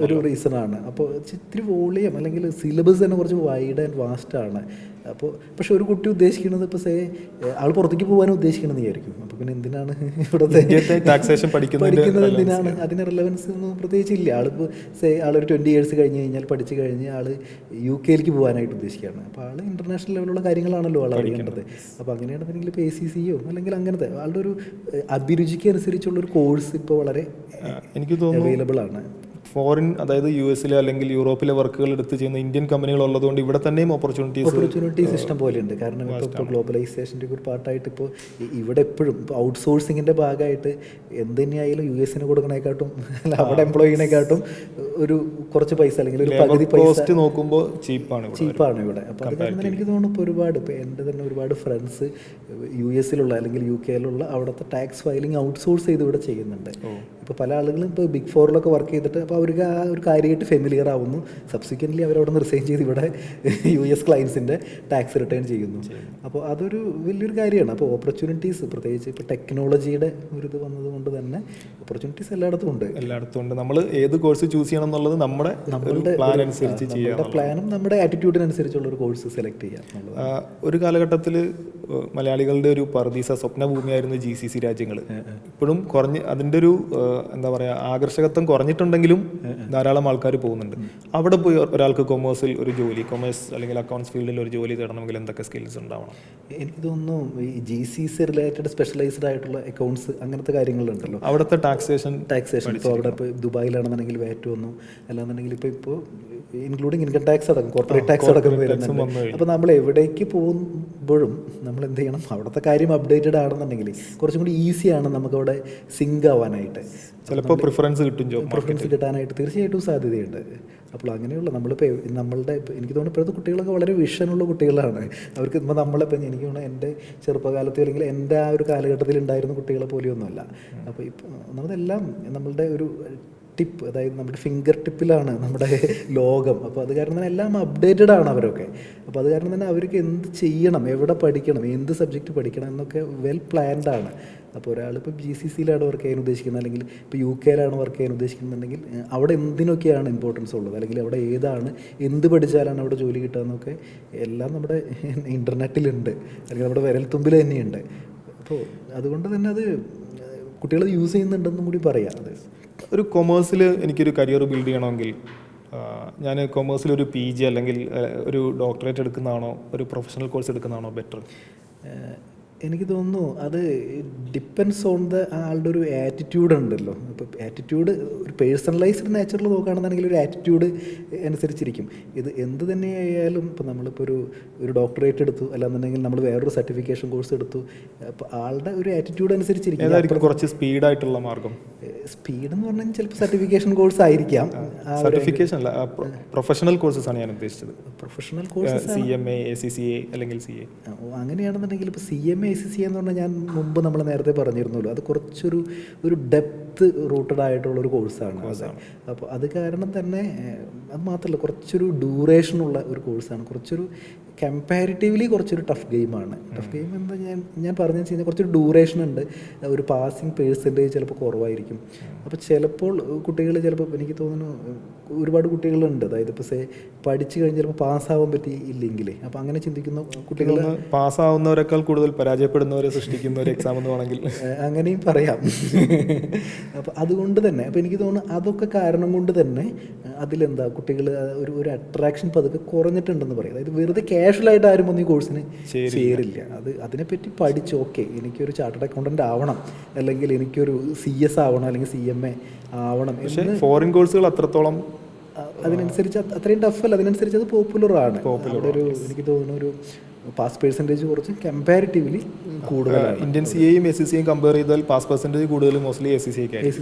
ഒരു റീസണാണ്. അപ്പോൾ ഇത്തിരി വോളിയം അല്ലെങ്കിൽ സിലബസ് തന്നെ കുറച്ച് വൈഡ് ആൻഡ് വാസ്റ്റ് ആണ്. അപ്പോൾ പക്ഷെ ഒരു കുട്ടി ഉദ്ദേശിക്കുന്നത് ഇപ്പോൾ ആൾ പുറത്തേക്ക് പോകാനും ഉദ്ദേശിക്കണമെന്ന് വിചാരിക്കും. അപ്പോൾ പിന്നെ എന്തിനാണ് ഇവിടുത്തെ ടാക്സേഷൻ പഠിക്കുന്നത്, എന്തിനാണ്? അതിന് റിലവൻസ് ഒന്നും പ്രത്യേകിച്ച് ഇല്ല. ആളിപ്പോൾ ആളൊരു 20 years കഴിഞ്ഞ് കഴിഞ്ഞാൽ പഠിച്ച് കഴിഞ്ഞ് ആൾ UK പോകാനായിട്ട് ഉദ്ദേശിക്കുകയാണ്. അപ്പോൾ ആൾ ഇൻ്റർനാഷണൽ ലെവലുള്ള കാര്യങ്ങളാണല്ലോ ആൾ അറിയേണ്ടത്. അപ്പോൾ അങ്ങനെയാണെന്നുണ്ടെങ്കിൽ ഇപ്പോൾ ACCA അല്ലെങ്കിൽ അങ്ങനത്തെ ആളുടെ ഒരു അഭിരുചിക്ക് അനുസരിച്ചുള്ളൊരു കോഴ്സ് ഇപ്പോൾ വളരെ എനിക്ക് തോന്നുന്നു അവൈലബിൾ ആണ്. ഫോറിൻ, അതായത് US അല്ലെങ്കിൽ യൂറോപ്പിലെ വർക്കുകൾ എടുത്ത് ചെയ്യുന്ന ഇന്ത്യൻ കമ്പനികൾ ഉള്ളതുകൊണ്ട് ഇവിടെ തന്നെയും ഓപ്പർച്യൂണിറ്റീസ് ഇഷ്ടം പോലെ ഉണ്ട്. കാരണം ഇപ്പോൾ ഗ്ലോബലൈസേഷൻ്റെ ഒരു പാർട്ടായിട്ട് ഇപ്പോൾ ഇവിടെ എപ്പോഴും ഇപ്പോൾ ഔട്ട്സോഴ്സിങ്ങിൻ്റെ ഭാഗമായിട്ട് എന്ത് തന്നെയായാലും US കൊടുക്കണേക്കാട്ടും അവിടെ എംപ്ലോയിനെക്കാട്ടും ഒരു കുറച്ച് പൈസ അല്ലെങ്കിൽ ഒരു പകുതി പൈസ നോക്കുമ്പോൾ ചീപ്പാണ് ഇവിടെ. അപ്പോൾ അത് കാരണം തന്നെ എനിക്ക് തോന്നുന്നു ഇപ്പോൾ ഒരുപാട്, ഇപ്പോൾ എൻ്റെ തന്നെ ഒരുപാട് ഫ്രണ്ട്സ് US അല്ലെങ്കിൽ UK അവിടുത്തെ ടാക്സ് ഫയലിംഗ് ഔട്ട്സോഴ്സ് ചെയ്ത് ഇവിടെ ചെയ്യുന്നുണ്ട്. ഇപ്പോൾ പല ആളുകളും ഇപ്പോൾ Big 4 വർക്ക് ചെയ്തിട്ട് അപ്പോൾ അവർക്ക് ആ ഒരു കാര്യമായിട്ട് ഫെമിലിയർ ആവുന്നു. സബ്സിക്വൻ്റ്ലി അവരവിടെ നിന്ന് റിസൈൻ ചെയ്ത് ഇവിടെ US ക്ലയൻസിൻ്റെ ടാക്സ് റിട്ടേൺ ചെയ്യുന്നു. അപ്പോൾ അതൊരു വലിയൊരു കാര്യമാണ്. അപ്പോൾ ഓപ്പർച്യൂണിറ്റീസ്, പ്രത്യേകിച്ച് ഇപ്പോൾ ടെക്നോളജിയുടെ ഒരു ഇത് വന്നതുകൊണ്ട് തന്നെ ഓപ്പർച്യൂണിറ്റീസ് എല്ലായിടത്തും ഉണ്ട്. നമ്മൾ ഏത് കോഴ്സ് ചൂസ് ചെയ്യണം എന്നുള്ളത് നമ്മുടെ പ്ലാൻ അനുസരിച്ച് ചെയ്യാം. പ്ലാനും നമ്മുടെ ആറ്റിറ്റ്യൂഡിനനുസരിച്ചുള്ള ഒരു കോഴ്സ് സെലക്ട് ചെയ്യാം. ഒരു കാലഘട്ടത്തിൽ മലയാളികളുടെ ഒരു പർദീസ സ്വപ്നഭൂമിയായിരുന്നു GCC രാജ്യങ്ങൾ. ഇപ്പോഴും അതിൻ്റെ ഒരു എന്താ പറയുക, ആകർഷകത്വം കുറഞ്ഞിട്ടുണ്ടെങ്കിലും ധാരാളം ആൾക്കാർ പോകുന്നുണ്ട്. അവിടെ പോയി ഒരാൾക്ക് കൊമേഴ്സിൽ ഒരു ജോലി, കൊമേഴ്സ് അല്ലെങ്കിൽ അക്കൗണ്ട്സ് ഫീൽഡിൽ ഒരു ജോലി തേടണമെങ്കിൽ എന്തൊക്കെ സ്കിൽസ് ഉണ്ടാവണം? എനിക്ക് തോന്നുന്നു ഈ GCC റിലേറ്റഡ് സ്പെഷ്യലൈസ്ഡ് ആയിട്ടുള്ള അക്കൗണ്ട്സ് അങ്ങനത്തെ കാര്യങ്ങളുണ്ടല്ലോ. അവിടുത്തെ ടാക്സേഷൻ ഇപ്പോൾ അവിടെ ഇപ്പോൾ ദുബായിലാണെന്നുണ്ടെങ്കിൽ VAT വന്നു, അല്ലാന്നുണ്ടെങ്കിൽ ഇപ്പോൾ ഇൻക്ലൂഡിങ് ഇൻകം ടാക്സ് അടക്കം കോർപ്പറേറ്റ് ടാക്സ് അടക്കം വരുന്നുണ്ട്. അപ്പോൾ നമ്മൾ എവിടേക്ക് പോകുമ്പോഴും നമ്മൾ എന്ത് ചെയ്യണം, അവിടുത്തെ കാര്യം അപ്ഡേറ്റഡ് ആണെന്നുണ്ടെങ്കിൽ കുറച്ചും കൂടി ഈസിയാണ് നമുക്കവിടെ സിങ്ക് ആവാനായിട്ട്. ചിലപ്പോൾ പ്രിഫറൻസ് കിട്ടും, ജോബ് പ്രിഫറൻസ് കിട്ടാനായിട്ട് തീർച്ചയായിട്ടും സാധ്യതയുണ്ട്. അപ്പോൾ അങ്ങനെയുള്ള നമ്മളിപ്പോൾ നമ്മളുടെ എനിക്ക് തോന്നുന്നു ഇപ്പോഴത്തെ കുട്ടികളൊക്കെ വളരെ വിഷനുള്ള കുട്ടികളാണ്. അവർക്ക് ഇപ്പോൾ നമ്മളിപ്പോൾ എനിക്ക് തോന്നുന്നു എൻ്റെ ചെറുപ്പകാലത്ത് അല്ലെങ്കിൽ എൻ്റെ ആ ഒരു കാലഘട്ടത്തിൽ ഉണ്ടായിരുന്ന കുട്ടികളെ പോലെയൊന്നുമല്ല. അപ്പോൾ ഇപ്പോൾ നമ്മളെല്ലാം നമ്മളുടെ ഒരു ടിപ്പ്, അതായത് നമ്മുടെ ഫിംഗർ ടിപ്പിലാണ് നമ്മുടെ ലോകം. അപ്പോൾ അത് കാരണം തന്നെ എല്ലാം അപ്ഡേറ്റഡ് ആണ് അവരൊക്കെ. അപ്പോൾ അത് കാരണം തന്നെ അവർക്ക് എന്ത് ചെയ്യണം, എവിടെ പഠിക്കണം, എന്ത് സബ്ജക്റ്റ് പഠിക്കണം എന്നൊക്കെ വെൽ പ്ലാൻഡ് ആണ്. അപ്പോൾ ഒരാളിപ്പോൾ GCCയിലാണ് വർക്ക് ചെയ്യാൻ ഉദ്ദേശിക്കുന്നത്, അല്ലെങ്കിൽ ഇപ്പോൾ UK വർക്ക് ചെയ്യാൻ ഉദ്ദേശിക്കുന്നുണ്ടെങ്കിൽ അവിടെ എന്തിനൊക്കെയാണ് ഇമ്പോർട്ടൻസ് ഉള്ളത്, അല്ലെങ്കിൽ അവിടെ ഏതാണ്, എന്ത് പഠിച്ചാലാണ് അവിടെ ജോലി കിട്ടുക എന്നൊക്കെ എല്ലാം നമ്മുടെ ഇൻ്റർനെറ്റിലുണ്ട്, അല്ലെങ്കിൽ നമ്മുടെ വിരൽത്തുമ്പിൽ തന്നെയുണ്ട്. അപ്പോൾ അതുകൊണ്ട് തന്നെ അത് കുട്ടികൾ യൂസ് ചെയ്യുന്നുണ്ടെന്നും കൂടി പറയാം. അത് ഒരു കൊമേഴ്സിൽ എനിക്കൊരു കരിയർ ബിൽഡ് ചെയ്യണമെങ്കിൽ ഞാൻ കൊമേഴ്സിൽ ഒരു PG അല്ലെങ്കിൽ ഒരു ഡോക്ടറേറ്റ് എടുക്കുന്നതാണോ ഒരു പ്രൊഫഷണൽ കോഴ്സ് എടുക്കുന്നതാണോ ബെറ്റർ? എനിക്ക് തോന്നുന്നു അത് ഡിപ്പെൻസ് ഓൺ ദ ആളുടെ ഒരു ആറ്റിറ്റ്യൂഡ് ഉണ്ടല്ലോ. ഇപ്പോൾ ആറ്റിറ്റ്യൂഡ് ഒരു പേഴ്സണലൈസ്ഡ് നേച്ചറിൽ നോക്കുകയാണെന്നുണ്ടെങ്കിൽ ഒരു ആറ്റിറ്റ്യൂഡ് അനുസരിച്ചിരിക്കും. ഇത് എന്ത് തന്നെയായാലും ഇപ്പോൾ നമ്മളിപ്പോൾ ഒരു ഡോക്ടറേറ്റ് എടുത്തു, അല്ലാന്നുണ്ടെങ്കിൽ നമ്മൾ വേറൊരു സർട്ടിഫിക്കേഷൻ കോഴ്സ് എടുത്തു, അപ്പോൾ ആളുടെ ഒരു ആറ്റിറ്റ്യൂഡ് അനുസരിച്ചിരിക്കും. ഏതായിരിക്കും കുറച്ച് സ്പീഡായിട്ടുള്ള മാർഗം? സ്പീഡ് എന്ന് പറഞ്ഞാൽ ചിലപ്പോൾ സർട്ടിഫിക്കേഷൻ കോഴ്സ് ആയിരിക്കാം. സർട്ടിഫിക്കേഷൻ അല്ല, പ്രൊഫഷണൽ കോഴ്സസ് ആണ് ഞാൻ ഉദ്ദേശിച്ചത്. പ്രൊഫഷണൽ കോഴ്സ് CMA, ACCA അല്ലെങ്കിൽ CA. അങ്ങനെയാണെന്നുണ്ടെങ്കിൽ ഇപ്പോൾ CMA ACCA എന്ന് പറഞ്ഞാൽ ഞാൻ മുമ്പ് നമ്മൾ നേരത്തെ പറഞ്ഞിരുന്നല്ലോ, അത് കുറച്ചൊരു ഡെപ്ത് റൂട്ടഡ് ആയിട്ടുള്ളൊരു കോഴ്സാണ്. അപ്പോൾ അത് കാരണം തന്നെ അത് മാത്രമല്ല കുറച്ചൊരു ഡ്യൂറേഷനുള്ള ഒരു കോഴ്സാണ്. കുറച്ചൊരു കമ്പാരിറ്റീവ്ലി കുറച്ചൊരു ടഫ് ഗെയിമാണ്. ടഫ് ഗെയിം എന്താ ഞാൻ പറഞ്ഞു വെച്ച് കഴിഞ്ഞാൽ കുറച്ചൊരു ഡ്യൂറേഷൻ ഉണ്ട്, ഒരു പാസിങ് പേഴ്സൻറ്റേജ് ചിലപ്പോൾ കുറവായിരിക്കും. അപ്പോൾ ചിലപ്പോൾ കുട്ടികൾ ചിലപ്പോൾ എനിക്ക് തോന്നുന്നു ഒരുപാട് കുട്ടികളുണ്ട്, അതായത് ഇപ്പോൾ പഠിച്ചു കഴിഞ്ഞ് ചിലപ്പോൾ പാസ്സാവാൻ പറ്റിയില്ലെങ്കിൽ, അപ്പോൾ അങ്ങനെ ചിന്തിക്കുന്ന കുട്ടികൾ പാസ്സാവുന്നവരെക്കാൾ കൂടുതൽ പരാജയപ്പെടുന്നവരെ സൃഷ്ടിക്കുന്ന ഒരു എക്സാം എന്ന് വേണമെങ്കിൽ അങ്ങനെയും പറയാം. അപ്പോൾ അതുകൊണ്ട് തന്നെ അപ്പോൾ എനിക്ക് തോന്നുന്നു അതൊക്കെ കാരണം കൊണ്ട് തന്നെ അതിലെന്താ കുട്ടികൾ ഒരു അട്രാക്ഷൻ പതുക്കെ കുറഞ്ഞിട്ടുണ്ടെന്ന് പറയും. അതായത് വെറുതെ കാഷ്വലായിട്ട് ആരും ഒന്നും ഈ കോഴ്സിന് ചേരില്ല. അതിനെപ്പറ്റി പഠിച്ച് ഓക്കെ എനിക്കൊരു ചാർട്ടേഡ് അക്കൗണ്ടൻ്റ് ആവണം, അല്ലെങ്കിൽ എനിക്കൊരു CS ആവണം, അല്ലെങ്കിൽ CMA ആവണം. പക്ഷേ ഫോറിൻ കോഴ്സുകൾ അത്രത്തോളം അതിനനുസരിച്ച് അത്രയും ടഫല്ല, അതിനനുസരിച്ച് അത് പോപ്പുലറാണ്. ഒരു എനിക്ക് തോന്നുന്നു ഒരു പാസ് പെർസെൻറ്റേജ് കുറച്ച് കമ്പാരിറ്റീവ്ലി കൂടുതലാണ്. ഇന്ത്യൻ CAയും SCCയും കമ്പയർ ചെയ്താൽ പാസ് പെർസെൻറ്റേജ് കൂടുതൽ മോസ്റ്റ്ലി ACCA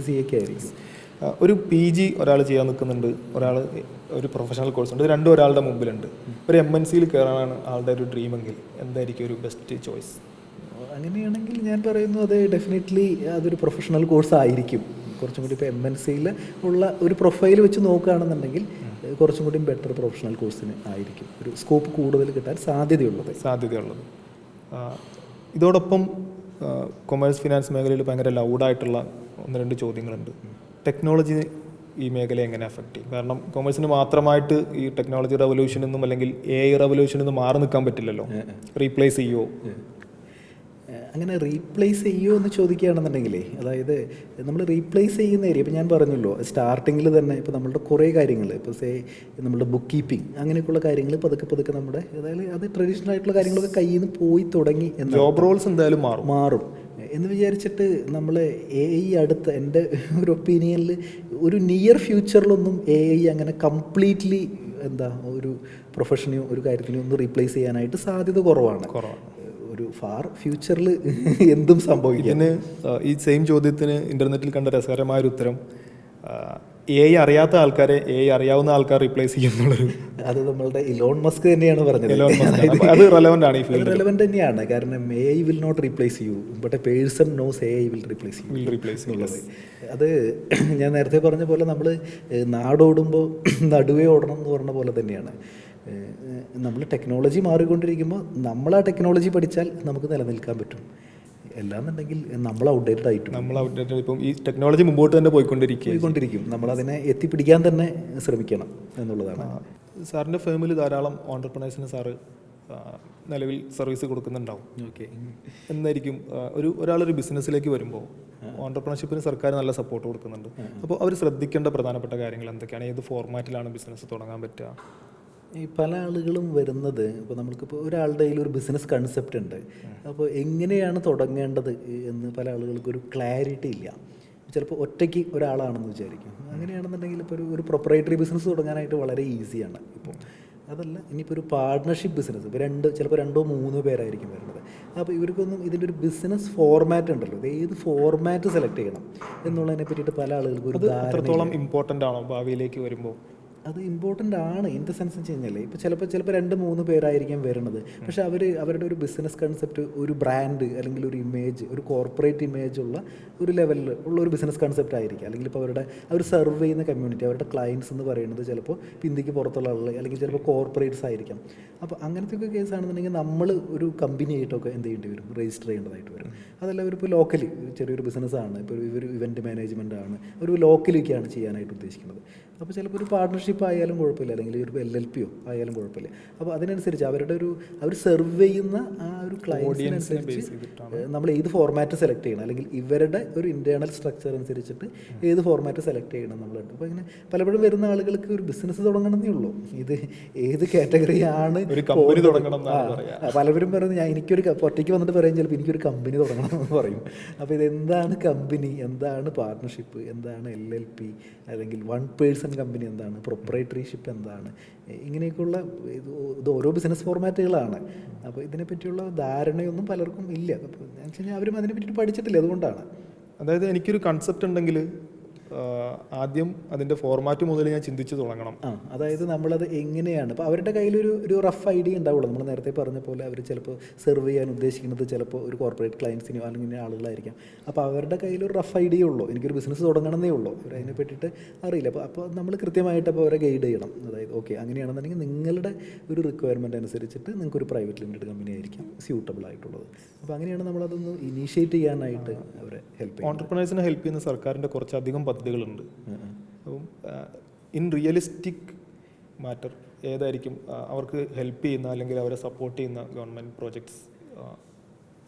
ആയിരിക്കും. ഒരു PG ഒരാൾ ചെയ്യാൻ നിൽക്കുന്നുണ്ട്, ഒരാൾ ഒരു പ്രൊഫഷണൽ കോഴ്സ് ഉണ്ട്, രണ്ടും ഒരാളുടെ മുമ്പിലുണ്ട്. ഒരു MNCയിൽ കയറാനാണ് ആളുടെ ഒരു ഡ്രീമെങ്കിൽ എന്തായിരിക്കും ഒരു ബെസ്റ്റ് ചോയ്സ്? അങ്ങനെയാണെങ്കിൽ ഞാൻ പറയുന്നു അത് ഡെഫിനറ്റ്ലി അതൊരു പ്രൊഫഷണൽ കോഴ്സ് ആയിരിക്കും. കുറച്ചും കൂടി ഇപ്പോൾ MNCയിൽ ഉള്ള ഒരു പ്രൊഫൈൽ വെച്ച് നോക്കുകയാണെന്നുണ്ടെങ്കിൽ കുറച്ചും കൂടി ബെറ്റർ പ്രൊഫഷണൽ കോഴ്സിന് ആയിരിക്കും ഒരു സ്കോപ്പ് കൂടുതൽ കിട്ടാൻ സാധ്യതയുള്ളത്. ഇതോടൊപ്പം കൊമേഴ്സ് ഫിനാൻസ് മേഖലയിൽ ഭയങ്കര ലൗഡായിട്ടുള്ള 1-2 ചോദ്യങ്ങളുണ്ട്. ടെക്നോളജി ഈ മേഖലയെ എങ്ങനെ അഫക്റ്റ് ചെയ്യും? കാരണം കൊമേഴ്സിന് മാത്രമായിട്ട് ഈ ടെക്നോളജി റെവല്യൂഷനൊന്നും അല്ലെങ്കിൽ AI റെവല്യൂഷനൊന്നും മാറി നിൽക്കാൻ പറ്റില്ലല്ലോ. റീപ്ലേസ് ചെയ്യുമോ? അങ്ങനെ റീപ്ലേസ് ചെയ്യുമോ എന്ന് ചോദിക്കുകയാണെന്നുണ്ടെങ്കിലേ, അതായത് നമ്മൾ റീപ്ലേസ് ചെയ്യുന്ന ഏരിയ ഇപ്പോൾ ഞാൻ പറഞ്ഞല്ലോ സ്റ്റാർട്ടിങ്ങിൽ തന്നെ ഇപ്പോൾ നമ്മളുടെ കുറേ കാര്യങ്ങൾ ഇപ്പോൾ നമ്മളുടെ ബുക്ക് കീപ്പിംഗ് അങ്ങനെയൊക്കെയുള്ള കാര്യങ്ങൾ പതുക്കെ നമ്മുടെ അതായത് അത് ട്രഡീഷണൽ ആയിട്ടുള്ള കാര്യങ്ങളൊക്കെ കയ്യിൽ നിന്ന് പോയി തുടങ്ങി. ജോബ് റോൾസ് എന്തായാലും മാറും എന്ന് വിചാരിച്ചിട്ട് നമ്മൾ AI അടുത്ത എൻ്റെ ഒരു ഒപ്പീനിയനിൽ ഒരു നിയർ ഫ്യൂച്ചറിലൊന്നും AI അങ്ങനെ കംപ്ലീറ്റ്ലി ഒരു പ്രൊഫഷനെയോ ഒരു കാര്യത്തിനെയോ ഒന്നും റീപ്ലേസ് ചെയ്യാനായിട്ട് സാധ്യത കുറവാണ്. ഒരു ഫാർ ഫ്യൂച്ചറിൽ എന്തും സംഭവിക്കും. ഇതിന് ഈ സെയിം ചോദ്യത്തിന് ഇൻ്റർനെറ്റിൽ കണ്ട രസകരമായൊരു ഉത്തരം, AI അറിയാത്ത ആൾക്കാരെ AI അറിയാവുന്ന ആൾക്കാർ റീപ്ലേസ് ചെയ്യുന്നുള്ളൊരു, അത് നമ്മളുടെ ഇലോൺ മസ്ക് തന്നെയാണ് പറഞ്ഞത്. അത് റെലവൻ്റ് ആണ്, ഈ ഫീൽഡ് റെലവൻ്റ് തന്നെയാണ്. കാരണം AI will not replace you but a person knows AI will replace എന്നുള്ളത്. അത് ഞാൻ നേരത്തെ പറഞ്ഞ പോലെ നമ്മൾ നാടോടുമ്പോൾ നടുവേ ഓടണം എന്ന് പറഞ്ഞ പോലെ തന്നെയാണ്. നമ്മൾ ടെക്നോളജി മാറിക്കൊണ്ടിരിക്കുമ്പോൾ നമ്മൾ ആ ടെക്നോളജി പഠിച്ചാൽ നമുക്ക് നിലനിൽക്കാൻ പറ്റും. എല്ലാന്നുണ്ടെങ്കിൽ നമ്മൾ ഔട്ട്ഡേറ്റഡ് ആയിട്ടും ഇപ്പം ഈ ടെക്നോളജി മുമ്പോട്ട് തന്നെ പോയിക്കൊണ്ടിരിക്കും. നമ്മളതിനെ എത്തിപ്പിടിക്കാൻ തന്നെ ശ്രമിക്കണം എന്നുള്ളതാണ്. സാറിൻ്റെ ഫേമിൽ ധാരാളം ഓണ്ടർപ്രണേഴ്സിന് സാറ് നിലവിൽ സർവീസ് കൊടുക്കുന്നുണ്ടാവും. ഓക്കെ, എന്തായിരിക്കും ഒരാളൊരു ബിസിനസ്സിലേക്ക് വരുമ്പോൾ ഓണ്ടർപ്രണർഷിപ്പിന് സർക്കാർ നല്ല സപ്പോർട്ട് കൊടുക്കുന്നുണ്ട്. അപ്പോൾ അവർ ശ്രദ്ധിക്കേണ്ട പ്രധാനപ്പെട്ട കാര്യങ്ങൾ എന്തൊക്കെയാണ്? ഏത് ഫോർമാറ്റിലാണ് ബിസിനസ് തുടങ്ങാൻ പറ്റുക? ഈ പല ആളുകളും വരുന്നത് ഇപ്പോൾ നമുക്കിപ്പോൾ ഒരാളുടെ കയ്യിൽ ഒരു ബിസിനസ് കൺസെപ്റ്റ് ഉണ്ട്, അപ്പോൾ എങ്ങനെയാണ് തുടങ്ങേണ്ടത് എന്ന് പല ആളുകൾക്ക് ഒരു ക്ലാരിറ്റി ഇല്ല. ചിലപ്പോൾ ഒറ്റയ്ക്ക് ഒരാളാണെന്ന് വിചാരിക്കും. അങ്ങനെയാണെന്നുണ്ടെങ്കിൽ ഇപ്പോൾ ഒരു പ്രൊപ്പറേറ്ററി ബിസിനസ് തുടങ്ങാനായിട്ട് വളരെ ഈസിയാണ്. ഇപ്പോൾ അതല്ല ഇനിയിപ്പോൾ ഒരു പാർട്ട്ണർഷിപ്പ് ബിസിനസ് ഇപ്പോൾ ചിലപ്പോൾ 2-3 പേരായിരിക്കും വരുന്നത്. അപ്പോൾ ഇവർക്കൊന്നും ഇതിൻ്റെ ഒരു ബിസിനസ് ഫോർമാറ്റ് ഉണ്ടല്ലോ, ഇത് ഏത് ഫോർമാറ്റ് സെലക്ട് ചെയ്യണം എന്നുള്ളതിനെ പറ്റിയിട്ട് പല ആളുകൾക്കും ഒരു ധാരണ. എത്രത്തോളം ഇമ്പോർട്ടൻ്റ് ആണോ ഭാവിയിലേക്ക് വരുമ്പോൾ? അത് ഇമ്പോർട്ടൻ്റ് ആണ്. ഇൻ ദ സെൻസ് വെച്ച് കഴിഞ്ഞാൽ ഇപ്പോൾ ചിലപ്പോൾ 2-3 പേരായിരിക്കും വരുന്നത്. പക്ഷേ അവരുടെ ഒരു ബിസിനസ് കൺസെപ്റ്റ്, ഒരു ബ്രാൻഡ് അല്ലെങ്കിൽ ഒരു ഇമേജ്, ഒരു കോർപ്പറേറ്റ് ഇമേജ് ഉള്ള ഒരു ലെവലിൽ ഉള്ള ഒരു ബിസിനസ് കൺസെപ്റ്റ് ആയിരിക്കും. അല്ലെങ്കിൽ ഇപ്പോൾ അവർ സെർവ് ചെയ്യുന്ന കമ്മ്യൂണിറ്റി, അവരുടെ ക്ലയൻസ് എന്ന് പറയുന്നത് ചിലപ്പോൾ ഇന്ത്യക്ക് പുറത്തുള്ള ആളുകൾ അല്ലെങ്കിൽ ചിലപ്പോൾ കോർപ്പറേറ്റ്സ് ആയിരിക്കും. അപ്പോൾ അങ്ങനത്തെയൊക്കെ കേസാണെന്നുണ്ടെങ്കിൽ നമ്മൾ ഒരു കമ്പനി ആയിട്ടൊക്കെ എന്ത് ചെയ്യേണ്ടി വരും, രജിസ്റ്റർ ചെയ്യേണ്ടതായിട്ട് വരും. അതല്ല അവരിപ്പോൾ ലോക്കലി ചെറിയൊരു ബിസിനസ്സാണ്, ഇപ്പോൾ ഒരു ഇവൻറ്റ് മാനേജ്മെൻ്റ് ആണ്, ഒരു ലോക്കലിയൊക്കെയാണ് ചെയ്യാനായിട്ട് ഉദ്ദേശിക്കുന്നത്. അപ്പോൾ ചിലപ്പോൾ ഒരു പാർട്ട്ണർഷിപ്പ് ആയാലും കുഴപ്പമില്ല, അല്ലെങ്കിൽ ഒരു LLP ആയാലും കുഴപ്പമില്ല. അപ്പോൾ അതിനനുസരിച്ച് അവർ സെർവ് ചെയ്യുന്ന ആ ഒരു ക്ലയൻസിനനുസരിച്ച് നമ്മൾ ഏത് ഫോർമാറ്റ് സെലക്ട് ചെയ്യണം, അല്ലെങ്കിൽ ഇവരുടെ ഒരു ഇൻറ്റേർണൽ സ്ട്രക്ചർ അനുസരിച്ചിട്ട് ഏത് ഫോർമാറ്റ് സെലക്ട് ചെയ്യണം എന്നുള്ളത്. അപ്പോൾ ഇങ്ങനെ പലപ്പോഴും വരുന്ന ആളുകൾക്ക് ഒരു ബിസിനസ് തുടങ്ങണമെന്നേ ഉള്ളൂ, ഇത് ഏത് കാറ്റഗറിയാണ് പലവരും പറയുന്നത്. എനിക്കൊരു ഒറ്റയ്ക്ക് വന്നിട്ട് പറയും ചിലപ്പോൾ എനിക്കൊരു കമ്പനി തുടങ്ങണം എന്ന് പറയും. അപ്പോൾ ഇതെന്താണ് കമ്പനി, എന്താണ് പാർട്ട്ണർഷിപ്പ്, എന്താണ് LLP, അല്ലെങ്കിൽ 1 പേഴ്സൺ കമ്പനി എന്താണ്, പ്രൊപ്പറേറ്ററിഷിപ്പ് എന്താണ്, ഇങ്ങനെയൊക്കെയുള്ള ഇത് ഓരോ ബിസിനസ് ഫോർമാറ്റുകളാണ്. അപ്പോൾ ഇതിനെപ്പറ്റിയുള്ള ധാരണയൊന്നും പലർക്കും ഇല്ല. അപ്പോൾ എന്ന് വെച്ച് കഴിഞ്ഞാൽ അവരും അതിനെ പറ്റിയിട്ട് പഠിച്ചിട്ടില്ല, അതുകൊണ്ടാണ്. അതായത് എനിക്കൊരു കൺസെപ്റ്റ് ഉണ്ടെങ്കിൽ ആദ്യം അതിൻ്റെ ഫോർമാറ്റ് മുതൽ ഞാൻ ചിന്തിച്ച് തുടങ്ങണം. അതായത് നമ്മളത് എങ്ങനെയാണ്, ഇപ്പോൾ അവരുടെ കയ്യിലൊരു റഫ് ഐഡിയ ഉണ്ടാവുള്ളൂ. നമ്മൾ നേരത്തെ പറഞ്ഞ പോലെ അവർ ചിലപ്പോൾ സെർവ് ചെയ്യാൻ ഉദ്ദേശിക്കുന്നത് ചിലപ്പോൾ ഒരു കോർപ്പറേറ്റ് ക്ലയൻസിനോ അല്ലെങ്കിൽ ആളുകളായിരിക്കാം. അപ്പോൾ അവരുടെ കയ്യിലൊരു റഫ് ഐഡിയ ഉള്ളൂ, എനിക്കൊരു ബിസിനസ് തുടങ്ങണമെന്നേ ഉള്ളൂ, അതിനെ പറ്റിയിട്ട് അറിയില്ല. അപ്പോൾ നമ്മൾ കൃത്യമായിട്ട് അപ്പോൾ അവരെ ഗൈഡ് ചെയ്യണം. അതായത് ഓക്കെ അങ്ങനെയാണെന്നുണ്ടെങ്കിൽ നിങ്ങളുടെ ഒരു റിക്വയർമെൻറ്റ് അനുസരിച്ചിട്ട് നിങ്ങൾക്കൊരു പ്രൈവറ്റ് ലിമിറ്റഡ് കമ്പനി ആയിരിക്കും സ്യൂട്ടബിൾ ആയിട്ടുള്ളത്. അപ്പോൾ അങ്ങനെയാണ് നമ്മളതൊന്ന് ഇനീഷ്യേറ്റ് ചെയ്യാനായിട്ട് അവരെ ഹെൽപ്പ് ചെയ്യും. ഓൺടർപ്രണേഴ്സിനെ ഹെൽപ്പ് ചെയ്യുന്ന സർക്കാരിൻ്റെ കുറച്ചധികം പദ്ധതികളുണ്ട്. അപ്പം ഇൻ റിയലിസ്റ്റിക് മാറ്റർ ഏതായിരിക്കും അവർക്ക് ഹെൽപ്പ് ചെയ്യുന്ന അല്ലെങ്കിൽ അവരെ സപ്പോർട്ട് ചെയ്യുന്ന ഗവൺമെൻറ് പ്രോജക്ട്സ്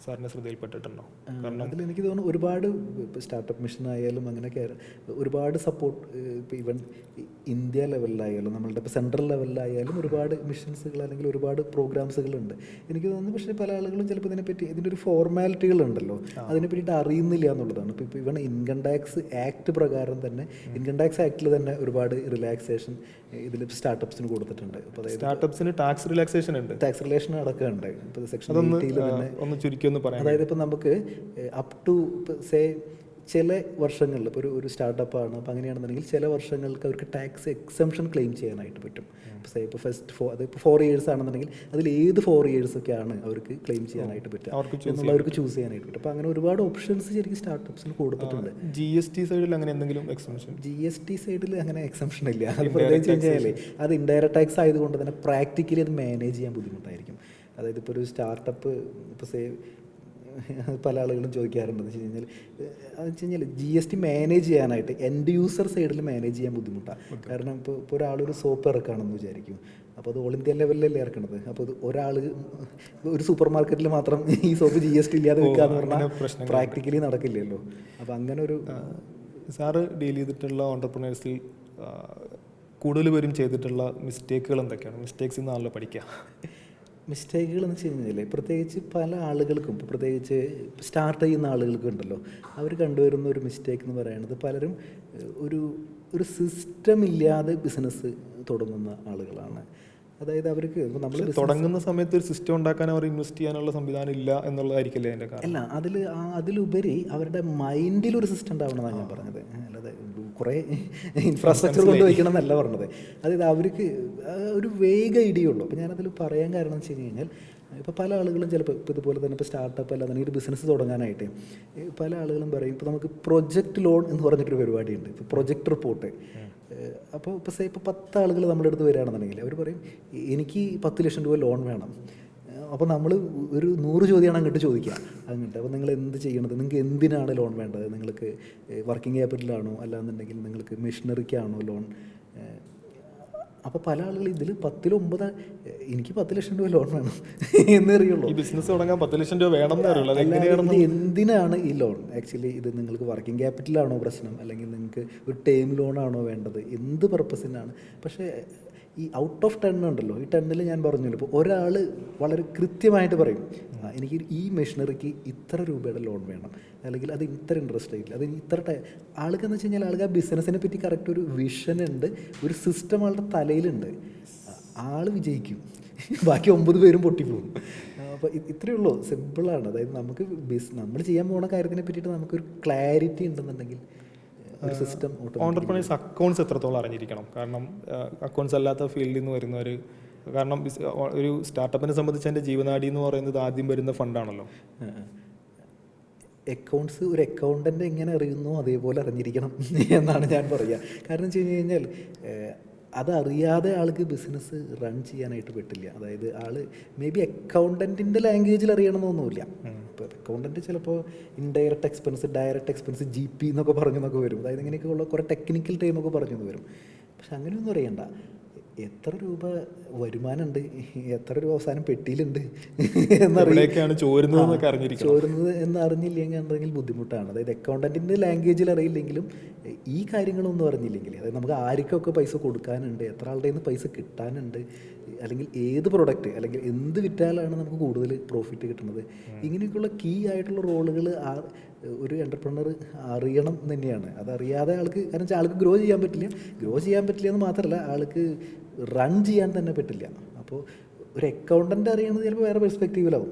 സാറിൻ്റെ ശ്രദ്ധയിൽപ്പെട്ടിട്ടുണ്ടോ? കാരണം അതിൽ എനിക്ക് തോന്നുന്നു ഒരുപാട് സ്റ്റാർട്ടപ്പ് മിഷൻ ആയാലും അങ്ങനെയൊക്കെ ഒരുപാട് സപ്പോർട്ട്, ഇപ്പോൾ ഈവൻ ഇന്ത്യ ലെവലിലായാലും നമ്മളുടെ ഇപ്പോൾ സെൻട്രൽ ലെവലിലായാലും ഒരുപാട് മിഷൻസുകൾ അല്ലെങ്കിൽ ഒരുപാട് പ്രോഗ്രാംസുകളുണ്ട് എനിക്ക് തോന്നുന്നു. പക്ഷേ പല ആളുകളും ചിലപ്പോൾ ഇതിനെപ്പറ്റി ഇതിൻ്റെ ഒരു ഫോർമാലിറ്റികളുണ്ടല്ലോ അതിനെ പറ്റിയിട്ട് അറിയുന്നില്ല എന്നുള്ളതാണ്. ഇപ്പോൾ ഇവൺ ഇൻകം ടാക്സ് ആക്ട് പ്രകാരം തന്നെ, ഇൻകം ടാക്സ് ആക്ടിൽ തന്നെ ഒരുപാട് റിലാക്സേഷൻ ഇതിൽ സ്റ്റാർട്ടപ്സിന് കൊടുത്തിട്ടുണ്ട്. അപ്പോൾ അതായത് സ്റ്റാർട്ടപ്സിന് ടാക്സ് റിലാക്സേഷൻ ഉണ്ട്, ടാക്സ് റിലേഷൻ അടക്കമുണ്ട്. ഇപ്പോൾ സെക്ഷൻ 80 തന്നെ ഒന്ന് ചുരുക്കി ഒന്ന് പറയാം. അതായത് ഇപ്പോൾ നമുക്ക് അപ് ടു സേ ചില വർഷങ്ങളിൽ ഇപ്പോൾ ഒരു സ്റ്റാർട്ടപ്പാണ്, അപ്പോൾ അങ്ങനെയാണെന്നുണ്ടെങ്കിൽ ചില വർഷങ്ങൾക്ക് അവർക്ക് ടാക്സ് എക്സംഷൻ ക്ലെയിം ചെയ്യാനായിട്ട് പറ്റും. സേ ഇപ്പോൾ അതിപ്പോൾ 4 ഇയേഴ്സ് ആണെന്നുണ്ടെങ്കിൽ അതിൽ ഏത് 4 ഇയേഴ്സൊക്കെയാണ് അവർക്ക് ക്ലെയിം ചെയ്യാനായിട്ട് പറ്റുക എന്നുള്ളവർക്ക് ചൂസ് ചെയ്യാനായിട്ട് പറ്റും. അപ്പോൾ അങ്ങനെ ഒരുപാട് ഓപ്ഷൻസ് ശരിക്കും സ്റ്റാർട്ടപ്സിന് കൊടുത്തിട്ടുണ്ട്. GST സൈഡിൽ അങ്ങനെ എന്തെങ്കിലും എക്സംഷൻ? GST സൈഡിൽ അങ്ങനെ എക്സംഷൻ ഇല്ല. അത് പ്രത്യേകിച്ച് കഴിഞ്ഞാൽ അത് ഇൻഡയറക്റ്റ് ടാക്സ് ആയതുകൊണ്ട് തന്നെ പ്രാക്ടിക്കലി അത് മാനേജ് ചെയ്യാൻ ബുദ്ധിമുട്ടായിരിക്കും. അതായത് ഇപ്പോൾ ഒരു സ്റ്റാർട്ടപ്പ് ഇപ്പോൾ പല ആളുകളും ചോദിക്കാറുണ്ട് എന്ന് വെച്ച് കഴിഞ്ഞാൽ GST മാനേജ് ചെയ്യാനായിട്ട് എൻഡ് യൂസർ സൈഡിൽ മാനേജ് ചെയ്യാൻ ബുദ്ധിമുട്ടാണ്. കാരണം ഇപ്പോൾ ഒരാളൊരു സോപ്പ് ഇറക്കുകയാണെന്ന് വിചാരിക്കും, അപ്പോൾ അത് ഓൾ ഇന്ത്യ ലെവലിലല്ലേ ഇറക്കണത്. അപ്പോൾ അത് ഒരു സൂപ്പർ മാർക്കറ്റിൽ മാത്രം ഈ സോപ്പ് GST ഇല്ലാതെ വിൽക്കാന്ന് പറഞ്ഞാൽ പ്രാക്ടിക്കലി നടക്കില്ലല്ലോ. അപ്പോൾ അങ്ങനെ ഒരു സാറ് ഡീൽ ചെയ്തിട്ടുള്ള ഓൺടർപ്രണേഴ്സിൽ കൂടുതൽ പേരും ചെയ്തിട്ടുള്ള മിസ്റ്റേക്കുകൾ എന്തൊക്കെയാണ്? മിസ്റ്റേക്സിൽ നിന്നാണല്ലോ പഠിക്കുക. മിസ്റ്റേക്കുകൾ എന്ന് വെച്ച് കഴിഞ്ഞാൽ പ്രത്യേകിച്ച് പല ആളുകൾക്കും, ഇപ്പോൾ പ്രത്യേകിച്ച് സ്റ്റാർട്ട് ചെയ്യുന്ന ആളുകൾക്കും ഉണ്ടല്ലോ, അവർ കണ്ടുവരുന്ന ഒരു മിസ്റ്റേക്ക് എന്ന് പറയുന്നത് പലരും ഒരു സിസ്റ്റം ഇല്ലാതെ ബിസിനസ് തുടങ്ങുന്ന ആളുകളാണ്. അതായത് അവർക്ക് നമ്മൾ തുടങ്ങുന്ന സമയത്ത് ഒരു സിസ്റ്റം ഉണ്ടാക്കാൻ അവർ ഇൻവെസ്റ്റ് ചെയ്യാനുള്ള സംവിധാനം ഇല്ല എന്നുള്ളതായിരിക്കില്ലേ അതിൻ്റെ കാരണം? അല്ല, അതിലുപരി അവരുടെ മൈൻഡിൽ ഒരു സിസ്റ്റം ഉണ്ടാവണമെന്നാണ് ഞാൻ പറഞ്ഞത്. അല്ലാതെ കുറേ ഇൻഫ്രാസ്ട്രക്ചർ കൊണ്ട് വയ്ക്കണം എന്നല്ല പറഞ്ഞത്. അതായത് അവർക്ക് ഒരു വേഗ ഐഡിയ ഉള്ളൂ. അപ്പോൾ ഞാനതിൽ പറയാൻ കാരണം എന്ന് വെച്ച് കഴിഞ്ഞാൽ ഇപ്പോൾ പല ആളുകളും ചിലപ്പോൾ ഇപ്പോൾ ഇതുപോലെ തന്നെ ഇപ്പോൾ സ്റ്റാർട്ടപ്പ് അല്ലാതെ ഒരു ബിസിനസ് തുടങ്ങാനായിട്ട് പല ആളുകളും പറയും ഇപ്പോൾ നമുക്ക് പ്രൊജക്റ്റ് ലോൺ എന്ന് പറഞ്ഞിട്ടൊരു പരിപാടിയുണ്ട്, ഇപ്പോൾ പ്രൊജക്റ്റ് റിപ്പോർട്ട്. അപ്പോൾ ഇപ്പോൾ 10 ആളുകൾ നമ്മുടെ അടുത്ത് വരികയാണെന്നുണ്ടെങ്കിൽ അവർ പറയും എനിക്ക് 10 ലക്ഷം രൂപ ലോൺ വേണം. അപ്പോൾ നമ്മൾ ഒരു 100 ചോദ്യമാണ് അങ്ങോട്ട് ചോദിക്കുക അങ്ങോട്ട്. അപ്പോൾ നിങ്ങൾ എന്ത് ചെയ്യണത്, നിങ്ങൾക്ക് എന്തിനാണ് ലോൺ വേണ്ടത്, നിങ്ങൾക്ക് വർക്കിംഗ് ക്യാപിറ്റലാണോ അല്ലാന്നുണ്ടെങ്കിൽ നിങ്ങൾക്ക് മെഷീനറിക്കാണോ ലോൺ. അപ്പോൾ പല ആളുകൾ ഇതിൽ 10-9 എനിക്ക് 10 ലക്ഷം രൂപ ലോൺ വേണം എന്നറിയുള്ളൂ. ഈ ബിസിനസ് തുടങ്ങാൻ 10 ലക്ഷം രൂപ വേണം. എന്തിനാണ് ഈ ലോൺ? ആക്ച്വലി ഇത് നിങ്ങൾക്ക് വർക്കിംഗ് ക്യാപിറ്റലാണോ പ്രശ്നം, അല്ലെങ്കിൽ നിങ്ങൾക്ക് ഒരു ടേം ലോണാണോ വേണ്ടത്, എന്ത് പർപ്പസിനാണ്? പക്ഷേ ഈ ഔട്ട് ഓഫ് 10 ഉണ്ടല്ലോ, ഈ 10 ഞാൻ പറഞ്ഞല്ലോ, ഇപ്പോൾ ഒരാൾ വളരെ കൃത്യമായിട്ട് പറയും എനിക്ക് ഈ മെഷീനറിക്ക് ഇത്ര രൂപയുടെ ലോൺ വേണം, അല്ലെങ്കിൽ അത് ഇത്ര ഇൻട്രസ്റ്റ് റേറ്റിൽ, അത് ഇത്ര ആൾക്കെന്ന് വെച്ച് കഴിഞ്ഞാൽ ആൾക്ക് ആ ബിസിനസ്സിനെ പറ്റി കറക്റ്റ് ഒരു വിഷൻ ഉണ്ട്, ഒരു സിസ്റ്റം ആളുടെ തലയിലുണ്ട്. ആള് വിജയിക്കും, ബാക്കി 9 പേരും പൊട്ടിപ്പോകും. അപ്പോൾ ഇത്രയേ ഉള്ളൂ, സിമ്പിളാണ്. അതായത് നമുക്ക് നമ്മൾ ചെയ്യാൻ പോകുന്ന കാര്യത്തിനെ പറ്റിയിട്ട് നമുക്കൊരു ക്ലാരിറ്റി ഉണ്ടെന്നുണ്ടെങ്കിൽ ഒരു സിസ്റ്റം ഓണ്ടർപ്രണേഴ്സ് അക്കൗണ്ട്സ് എത്രത്തോളം അറിഞ്ഞിരിക്കണം? കാരണം അക്കൗണ്ട്സ് അല്ലാത്ത ഫീൽഡിൽ നിന്ന് വരുന്നവർ, കാരണം ഒരു സ്റ്റാർട്ടപ്പിനെ സംബന്ധിച്ച് എൻ്റെ ജീവനാടി എന്ന് പറയുന്നത് ആദ്യം വരുന്ന ഫണ്ടാണല്ലോ. അക്കൗണ്ട്സ് ഒരു അക്കൗണ്ടൻ്റ് എങ്ങനെ അറിയുന്നു അതേപോലെ അറിഞ്ഞിരിക്കണം എന്നാണ് ഞാൻ പറയുക. കാരണം വെച്ച് കഴിഞ്ഞാൽ അതറിയാതെ ആൾക്ക് ബിസിനസ് റൺ ചെയ്യാനായിട്ട് പറ്റില്ല. അതായത് ആൾ മേ ബി അക്കൗണ്ടൻറ്റിൻ്റെ ലാംഗ്വേജിൽ അറിയണമെന്നൊന്നുമില്ല. ഇപ്പോൾ അക്കൗണ്ടൻറ്റ് ചിലപ്പോൾ indirect expense, direct expense, GP എന്നൊക്കെ പറഞ്ഞെന്നൊക്കെ വരും. അതായത് ഇങ്ങനെയൊക്കെയുള്ള കുറേ ടെക്നിക്കൽ ടൈമൊക്കെ പറഞ്ഞെന്ന് വരും. പക്ഷെ അങ്ങനെയൊന്നും അറിയണ്ട. എത്ര രൂപ വരുമാനമുണ്ട്, എത്ര രൂപ അവസാനം പെട്ടിയിലുണ്ട് ചോരുന്നത് എന്ന് അറിഞ്ഞില്ലെങ്കിൽ ബുദ്ധിമുട്ടാണ്. അതായത് അക്കൗണ്ടൻറ്റിൻ്റെ ലാംഗ്വേജിൽ അറിയില്ലെങ്കിലും ഈ കാര്യങ്ങളൊന്നും അറിഞ്ഞില്ലെങ്കിൽ, അതായത് നമുക്ക് ആർക്കൊക്കെ പൈസ കൊടുക്കാനുണ്ട്, എത്ര ആളുടെ നിന്ന് പൈസ കിട്ടാനുണ്ട്, അല്ലെങ്കിൽ ഏത് പ്രൊഡക്റ്റ് അല്ലെങ്കിൽ എന്ത് വിറ്റാലാണ് നമുക്ക് കൂടുതൽ പ്രോഫിറ്റ് കിട്ടുന്നത്, ഇങ്ങനെയൊക്കെയുള്ള കീ ആയിട്ടുള്ള റോളുകൾ ഒരു എൻ്റർപ്രണർ അറിയണം എന്ന് തന്നെയാണ്. അതറിയാതെ ആൾക്ക്, കാരണം വെച്ചാൽ ആൾക്ക് ഗ്രോ ചെയ്യാൻ പറ്റില്ല എന്ന് മാത്രമല്ല, ആൾക്ക് റൺ ചെയ്യാൻ തന്നെ പറ്റില്ല. അപ്പോൾ ഒരു അക്കൗണ്ടൻ്റ് അറിയണത് ചിലപ്പോൾ വേറെ പെർസ്പെക്റ്റീവിലാവും.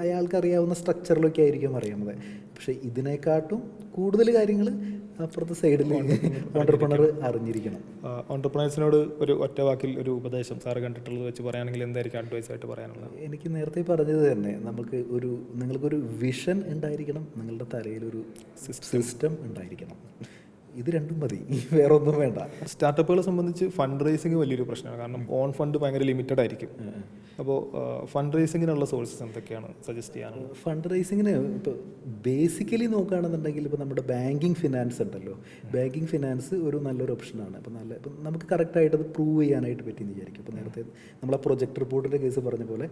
അയാൾക്ക് അറിയാവുന്ന സ്ട്രക്ചറിലൊക്കെ ആയിരിക്കും അറിയുന്നത്. പക്ഷേ ഇതിനെക്കാട്ടും കൂടുതൽ കാര്യങ്ങൾ അപ്പുറത്തെ സൈഡിൽ ഓണ്ടർപ്രണർ അറിഞ്ഞിരിക്കണം. ഓണ്ടർപ്രണേഴ്സിനോട് ഒരു ഒറ്റ വാക്കിൽ ഒരു ഉപദേശം സാറ് കണ്ടിട്ടുള്ളത് വെച്ച് പറയുകയാണെങ്കിൽ എന്തായിരിക്കും അഡ്വൈസ് ആയിട്ട് പറയാനുള്ളത്? എനിക്ക് നേരത്തെ പറഞ്ഞത് തന്നെ, നിങ്ങൾക്കൊരു വിഷൻ ഉണ്ടായിരിക്കണം, നിങ്ങളുടെ തലയിലൊരു സിസ്റ്റം ഉണ്ടായിരിക്കണം. ഇത് രണ്ടും മതി, വേറെ ഒന്നും വേണ്ട. സ്റ്റാർട്ടപ്പുകളെ സംബന്ധിച്ച് ഫണ്ട് റേസിങ് വലിയൊരു പ്രശ്നമാണ്. കാരണം ഓൺ ഫണ്ട് ഭയങ്കര ലിമിറ്റഡ് ആയിരിക്കും. അപ്പോൾ ഫണ്ട് റേസിങ്ങിനുള്ള സോഴ്സസ് എന്തൊക്കെയാണ് സജസ്റ്റ് ചെയ്യാനുള്ളത്? ഫണ്ട് റേസിങ്ങിന് ഇപ്പോൾ ബേസിക്കലി നോക്കുകയാണെന്നുണ്ടെങ്കിൽ ഇപ്പോൾ നമ്മുടെ ബാങ്കിങ് ഫിനാൻസ് ഉണ്ടല്ലോ, ബാങ്കിങ് ഫിനാൻസ് ഒരു നല്ലൊരു ഓപ്ഷനാണ്. ഇപ്പം നമുക്ക് കറക്റ്റായിട്ട് അത് പ്രൂവ് ചെയ്യാനായിട്ട് പറ്റിയെന്ന് വിചാരിക്കും. ഇപ്പോൾ നേരത്തെ നമ്മൾ ആ പ്രൊജക്ട് റിപ്പോർട്ടിൻ്റെ കേസ് പറഞ്ഞ പോലെ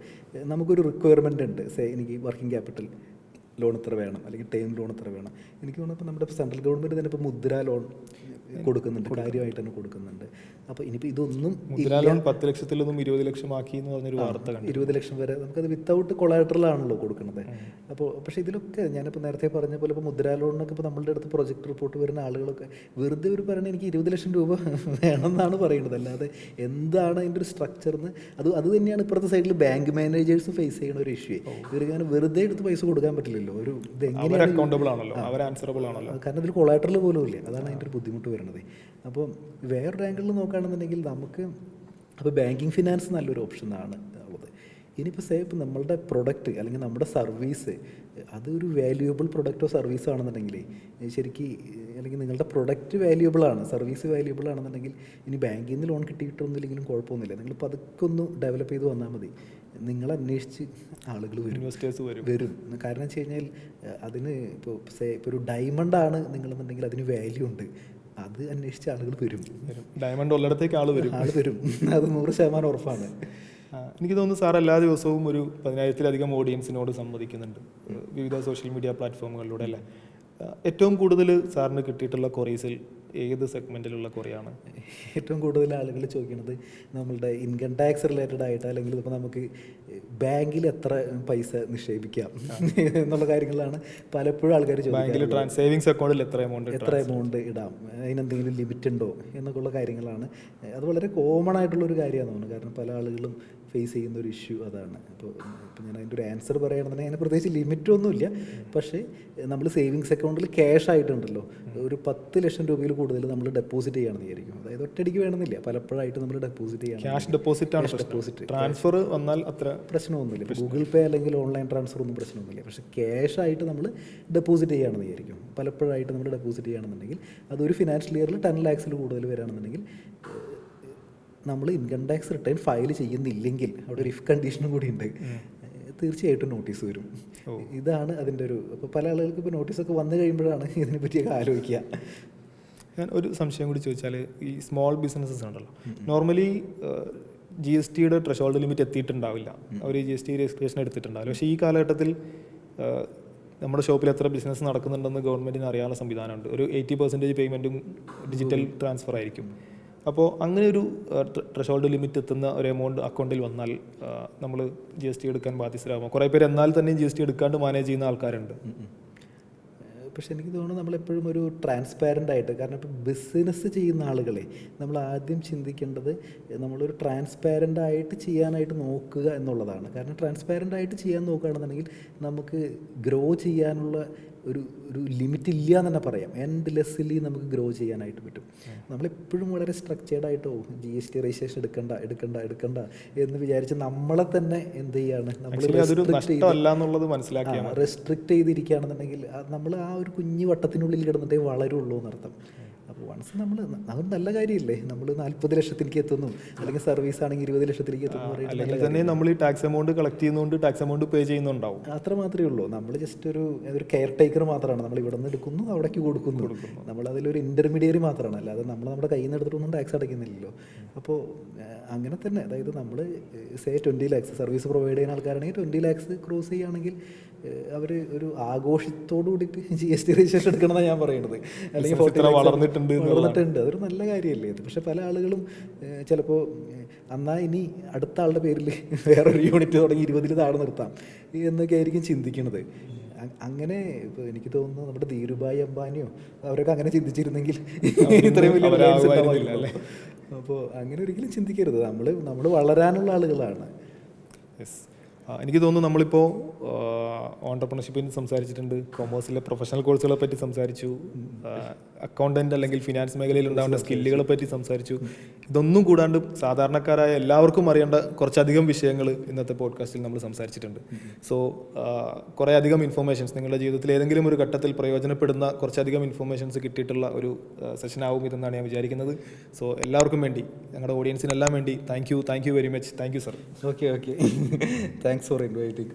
നമുക്കൊരു റിക്വയർമെൻ്റ് ഉണ്ട്. എനിക്ക് വർക്കിംഗ് ക്യാപിറ്റൽ ലോൺ എത്ര വേണം, അല്ലെങ്കിൽ ടേം ലോൺ എത്ര വേണം. എനിക്ക് തോന്നുന്നു ഇപ്പോൾ നമ്മുടെ സെൻട്രൽ ഗവൺമെൻറ് തന്നെ ഇപ്പോൾ മുദ്ര ലോൺ കൊടുക്കുന്നുണ്ട്, കാര്യമായിട്ട് തന്നെ കൊടുക്കുന്നുണ്ട്. അപ്പോൾ ഇനിയിപ്പോൾ ഇതൊന്നും 10 ലക്ഷത്തിലൊന്നും 20 ലക്ഷം ആക്കി എന്ന് പറഞ്ഞൊരു വാർത്ത കണ്ടു. 20 ലക്ഷം വരെ നമുക്കത് വിത്തൗട്ട് കൊളാട്രലാണല്ലോ കൊടുക്കുന്നത്. അപ്പോൾ പക്ഷേ ഇതിലൊക്കെ ഞാനിപ്പോൾ നേരത്തെ പറഞ്ഞ പോലെ ഇപ്പോൾ മുദ്ര ലോണിനൊക്കെ ഇപ്പോൾ നമ്മളുടെ അടുത്ത് പ്രൊജക്ട് റിപ്പോർട്ട് വരുന്ന ആളുകളൊക്കെ വെറുതെ ഒരു പറയുന്നത് എനിക്ക് 20 ലക്ഷം രൂപ വേണമെന്നാണ് പറയുന്നത്. അല്ലാതെ എന്താണ് അതിൻ്റെ ഒരു സ്ട്രക്ചർ എന്ന് അത് തന്നെയാണ് ഇപ്പുറത്തെ സൈഡിൽ ബാങ്ക് മാനേജേഴ്സ് ഫേസ് ചെയ്യുന്ന ഒരു ഇഷ്യൂ. ഇവർക്ക് വെറുതെ എടുത്ത് പൈസ കൊടുക്കാൻ പറ്റില്ലല്ലോ. ഒരു ഇതെങ്ങനെയാണ്, കാരണം ഇതിൽ കൊളാട്രൽ പോലും ഇല്ല. അതാണ് അതിൻ്റെ ഒരു ബുദ്ധിമുട്ട് വരുന്നത്. അപ്പോൾ വേറൊരു ആംഗിളിൽ നോക്കുകയാണെന്നുണ്ടെങ്കിൽ നമുക്ക് അപ്പോൾ ബാങ്കിങ് ഫിനാൻസ് നല്ലൊരു ഓപ്ഷനാണ് ഉള്ളത്. ഇനിയിപ്പോൾ ഇപ്പോൾ നമ്മളുടെ പ്രൊഡക്റ്റ് അല്ലെങ്കിൽ നമ്മുടെ സർവീസ് അതൊരു വാല്യുവബിൾ പ്രൊഡക്റ്റോ സർവീസോ ആണെന്നുണ്ടെങ്കിൽ ശരിക്കും, അല്ലെങ്കിൽ നിങ്ങളുടെ പ്രൊഡക്റ്റ് വാല്യുവബിൾ ആണ്, സർവീസ് വാല്യുവബിൾ ആണെന്നുണ്ടെങ്കിൽ ഇനി ബാങ്കിൽ നിന്ന് ലോൺ കിട്ടിയിട്ടൊന്നുമില്ലെങ്കിലും കുഴപ്പമൊന്നുമില്ല. നിങ്ങൾ പതുക്കെ ഒന്ന് ഡെവലപ്പ് ചെയ്ത് വന്നാൽ മതി. നിങ്ങളന്വേഷിച്ച് ആളുകൾ വരും. കാരണം വെച്ച് കഴിഞ്ഞാൽ അതിന് ഇപ്പോൾ ഒരു ഡയമണ്ടാണ് നിങ്ങളെന്നുണ്ടെങ്കിൽ അതിന് വാല്യൂ ഉണ്ട്. അത് അന്വേഷിച്ച് ആളുകൾ വരും. ഡയമണ്ട് ഉള്ളിടത്തേക്ക് ആൾ വരും. അത് 100% ഉറപ്പാണ്. എനിക്ക് തോന്നുന്നു സാർ എല്ലാ ദിവസവും ഒരു 10,000-ലധികം ഓഡിയൻസിനോട് സംവദിക്കുന്നുണ്ട് വിവിധ സോഷ്യൽ മീഡിയ പ്ലാറ്റ്ഫോമുകളിലൂടെ അല്ലേ. ഏറ്റവും കൂടുതൽ സാറിന് കിട്ടിയിട്ടുള്ള ക്വറീസിൽ ഏത് സെഗ്മെൻറ്റിലുള്ള ക്വറിയാണ്? ഏറ്റവും കൂടുതൽ ആളുകൾ ചോദിക്കുന്നത് നമ്മളുടെ ഇൻകം ടാക്സ് റിലേറ്റഡ് ആയിട്ട്, അല്ലെങ്കിൽ ഇപ്പോൾ നമുക്ക് ബാങ്കിൽ എത്ര പൈസ നിക്ഷേപിക്കാം എന്നുള്ള കാര്യങ്ങളാണ് പലപ്പോഴും ആൾക്കാർ ചോദിക്കുന്നത്. സേവിങ്സ് അക്കൗണ്ടിൽ എത്ര എമൗണ്ട് ഇടാം, അതിനെന്തെങ്കിലും ലിമിറ്റ് ഉണ്ടോ എന്നൊക്കെയുള്ള കാര്യങ്ങളാണ്. അത് വളരെ കോമൺ ആയിട്ടുള്ളൊരു കാര്യമാണ് തോന്നുന്നത്. കാരണം പല ആളുകളും ഫേസ് ചെയ്യുന്ന ഒരു ഇഷ്യൂ അതാണ്. ഇപ്പോൾ ഞാൻ അതിൻ്റെ ഒരു ആൻസർ പറയുകയാണെന്നുണ്ടെങ്കിൽ അതിന് പ്രത്യേകിച്ച് ലിമിറ്റൊന്നുമില്ല. പക്ഷേ നമ്മൾ സേവിങ്സ് അക്കൗണ്ടിൽ ക്യാഷ് ആയിട്ടുണ്ടല്ലോ, ഒരു 10 ലക്ഷം രൂപയിൽ കൂടുതൽ നമ്മൾ ഡെപ്പോസിറ്റ് ചെയ്യുകയാണെന്ന് വിചാരിക്കും. അതായത് ഒറ്റയടിക്ക് വേണമെന്നില്ല, പലപ്പോഴായിട്ട് നമ്മൾ ഡെപ്പോസിറ്റ് ചെയ്യണം. ക്യാഷ് ഡെപ്പോസിറ്റ് ട്രാൻസ്ഫർ വന്നാൽ അത്ര പ്രശ്നമൊന്നുമില്ല. ഗൂഗിൾ പേ അല്ലെങ്കിൽ ഓൺലൈൻ ട്രാൻസ്ഫർ ഒന്നും പ്രശ്നമൊന്നുമില്ല. പക്ഷേ ക്യാഷ് ആയിട്ട് നമ്മൾ ഡെപ്പോസിറ്റ് ചെയ്യുകയാണെന്ന് വിചാരിക്കും. പലപ്പോഴായിട്ട് നമ്മൾ ഡെപ്പോസിറ്റ് ചെയ്യുകയാണെന്നുണ്ടെങ്കിൽ അതൊരു ഫിനാൻഷ്യൽ ഇയറിൽ 10 lakhs കൂടുതൽ വരികയാണെന്നുണ്ടെങ്കിൽ നമ്മൾ ഇൻകം ടാക്സ് റിട്ടേൺ ഫയൽ ചെയ്യുന്നില്ലെങ്കിൽ അവിടെ ഒരു ഇഫ് കണ്ടീഷനും കൂടി ഉണ്ട്. തീർച്ചയായിട്ടും നോട്ടീസ് വരും. ഇതാണ് അതിൻ്റെ ഒരു. അപ്പോൾ പല ആളുകൾക്ക് ഇപ്പോൾ നോട്ടീസൊക്കെ വന്നു കഴിയുമ്പോഴാണ് ഇതിനെപ്പറ്റിയൊക്കെ ആലോചിക്കുക. ഞാൻ ഒരു സംശയം കൂടി ചോദിച്ചാൽ, ഈ സ്മോൾ ബിസിനസ്സസ് ഉണ്ടല്ലോ, നോർമലി GSTയുടെ ത്രെഷോൾഡ് ലിമിറ്റ് എത്തിയിട്ടുണ്ടാവില്ല, അവർ GST രജിസ്ട്രേഷൻ എടുത്തിട്ടുണ്ടാവില്ല. പക്ഷേ ഈ കാലഘട്ടത്തിൽ നമ്മുടെ ഷോപ്പിൽ എത്ര ബിസിനസ് നടക്കുന്നുണ്ടെന്ന് ഗവൺമെൻറ്റിന് അറിയാനുള്ള സംവിധാനമുണ്ട്. ഒരു 80% പേയ്മെൻറ്റും ഡിജിറ്റൽ ട്രാൻസ്ഫർ ആയിരിക്കും. അപ്പോൾ അങ്ങനെ ഒരു ത്രെഷോൾഡ് ലിമിറ്റ് എത്തുന്ന ഒരു എമൗണ്ട് അക്കൗണ്ടിൽ വന്നാൽ നമ്മൾ GST എടുക്കാൻ ബാധ്യസ്ഥരാകുമോ? കുറേ പേര് എന്നാൽ തന്നെ GST എടുക്കാണ്ട് മാനേജ് ചെയ്യുന്ന ആൾക്കാരുണ്ട്. പക്ഷെ എനിക്ക് തോന്നുന്നു നമ്മളെപ്പോഴും ഒരു ട്രാൻസ്പാരൻ്റ് ആയിട്ട്, കാരണം ഇപ്പോൾ ബിസിനസ് ചെയ്യുന്ന ആളുകളെ നമ്മൾ ആദ്യം ചിന്തിക്കേണ്ടത് നമ്മളൊരു ട്രാൻസ്പാരൻ്റ് ആയിട്ട് ചെയ്യാനായിട്ട് നോക്കുക എന്നുള്ളതാണ്. കാരണം ട്രാൻസ്പാരൻ്റ് ആയിട്ട് ചെയ്യാൻ നോക്കുകയാണെന്നുണ്ടെങ്കിൽ നമുക്ക് ഗ്രോ ചെയ്യാനുള്ള ഒരു ലിമിറ്റ് ഇല്ല എന്ന് തന്നെ പറയാം. എൻഡ്ലെസ്ലി നമുക്ക് ഗ്രോ ചെയ്യാനായിട്ട് പറ്റും. നമ്മളെപ്പോഴും വളരെ സ്ട്രക്ചേർഡ് ആയിട്ടോ GST രജിസ്ട്രേഷൻ എടുക്കണ്ട എന്ന് വിചാരിച്ച് നമ്മളെ തന്നെ എന്ത് ചെയ്യാണ്, നമ്മൾ റെസ്ട്രിക്റ്റ് ചെയ്തിരിക്കുകയാണെന്നുണ്ടെങ്കിൽ നമ്മൾ ആ ഒരു കുഞ്ഞു വട്ടത്തിനുള്ളിൽ കിടന്നിട്ടേ വളരുള്ളൂ എന്നർത്ഥം. അപ്പോൾ വൺസ് അത് നല്ല കാര്യമില്ലേ, നമ്മൾ 40 ലക്ഷത്തിലേക്ക് എത്തുന്നു, അല്ലെങ്കിൽ സർവീസ് ആണെങ്കിൽ 20 ലക്ഷത്തിലേക്ക് എത്തുന്നു, തന്നെ നമ്മൾ ഈ ടാക്സ് എമൗണ്ട് കളക്ട് ചെയ്യുന്നതുകൊണ്ട് ടാക്സ് എമൗണ്ട് പേ ചെയ്യുന്നുണ്ടാവും. അത്ര മാത്രമേ ഉള്ളൂ. നമ്മൾ ജസ്റ്റ് ഒരു കെയർ ടേക്കർ മാത്രമാണ്. നമ്മൾ ഇവിടെ നിന്ന് എടുക്കുന്നു, അവിടേക്ക് കൊടുക്കുന്നു. നമ്മൾ അതിലൊരു ഇൻ്റർമീഡിയറി മാത്രമാണ്, അല്ലാതെ നമ്മൾ നമ്മുടെ കയ്യിൽ നിന്ന് എടുത്തിട്ടൊന്നും ടാക്സ് അടയ്ക്കുന്നില്ലല്ലോ. അപ്പോൾ അങ്ങനെ തന്നെ, അതായത് നമ്മൾ 20 lakhs സർവീസ് പ്രൊവൈഡ് ചെയ്യുന്ന ആൾക്കാരാണെങ്കിൽ 20 lakhs ക്രോസ് ചെയ്യുകയാണെങ്കിൽ അവർ ഒരു ആഘോഷത്തോടു കൂടിയിട്ട് GST രജിസ്ട്രേഷൻ എടുക്കണമെന്നാണ് ഞാൻ പറയുന്നത്. അല്ലെങ്കിൽ 40 lakhs വളർന്നിട്ടുണ്ട്, അതൊരു നല്ല കാര്യമല്ലേ അത്. പക്ഷെ പല ആളുകളും ചിലപ്പോൾ എന്നാൽ ഇനി അടുത്ത ആളുടെ പേരിൽ വേറൊരു യൂണിറ്റ് തുടങ്ങി 20 താഴെ നിർത്താം എന്നൊക്കെ ആയിരിക്കും ചിന്തിക്കുന്നത്. അങ്ങനെ ഇപ്പോൾ എനിക്ക് തോന്നുന്നു നമ്മുടെ ധീരുഭായ് അംബാനിയോ അവരൊക്കെ അങ്ങനെ ചിന്തിച്ചിരുന്നെങ്കിൽ ഇത്രയും വലിയ. അപ്പോൾ അങ്ങനെ ഒരിക്കലും ചിന്തിക്കരുത്. നമ്മൾ വളരാനുള്ള ആളുകളാണ്. എനിക്ക് തോന്നുന്നു നമ്മളിപ്പോൾ ഓൺടർപ്രണർഷിപ്പിന് സംസാരിച്ചിട്ടുണ്ട്, കൊമേഴ്സിലെ പ്രൊഫഷണൽ കോഴ്സുകളെ പറ്റി സംസാരിച്ചു, അക്കൗണ്ടൻറ്റ് അല്ലെങ്കിൽ ഫിനാൻസ് മേഖലയിൽ ഉണ്ടാവേണ്ട സ്കില്ലുകളെ പറ്റി സംസാരിച്ചു. ഇതൊന്നും കൂടാണ്ട് സാധാരണക്കാരായ എല്ലാവർക്കും അറിയേണ്ട കുറച്ചധികം വിഷയങ്ങൾ ഇന്നത്തെ പോഡ്കാസ്റ്റിൽ നമ്മൾ സംസാരിച്ചിട്ടുണ്ട്. സോ കുറേ അധികം ഇൻഫർമേഷൻസ് നിങ്ങളുടെ ജീവിതത്തിൽ ഏതെങ്കിലും ഒരു ഘട്ടത്തിൽ പ്രയോജനപ്പെടുന്ന കുറച്ചധികം ഇൻഫർമേഷൻസ് കിട്ടിയിട്ടുള്ള ഒരു സെഷനാവും ഇതെന്നാണ് ഞാൻ വിചാരിക്കുന്നത്. സോ എല്ലാവർക്കും വേണ്ടി, ഞങ്ങളുടെ ഓഡിയൻസിനെല്ലാം വേണ്ടി thank you very much. Thank you sir. Okay thanks for inviting.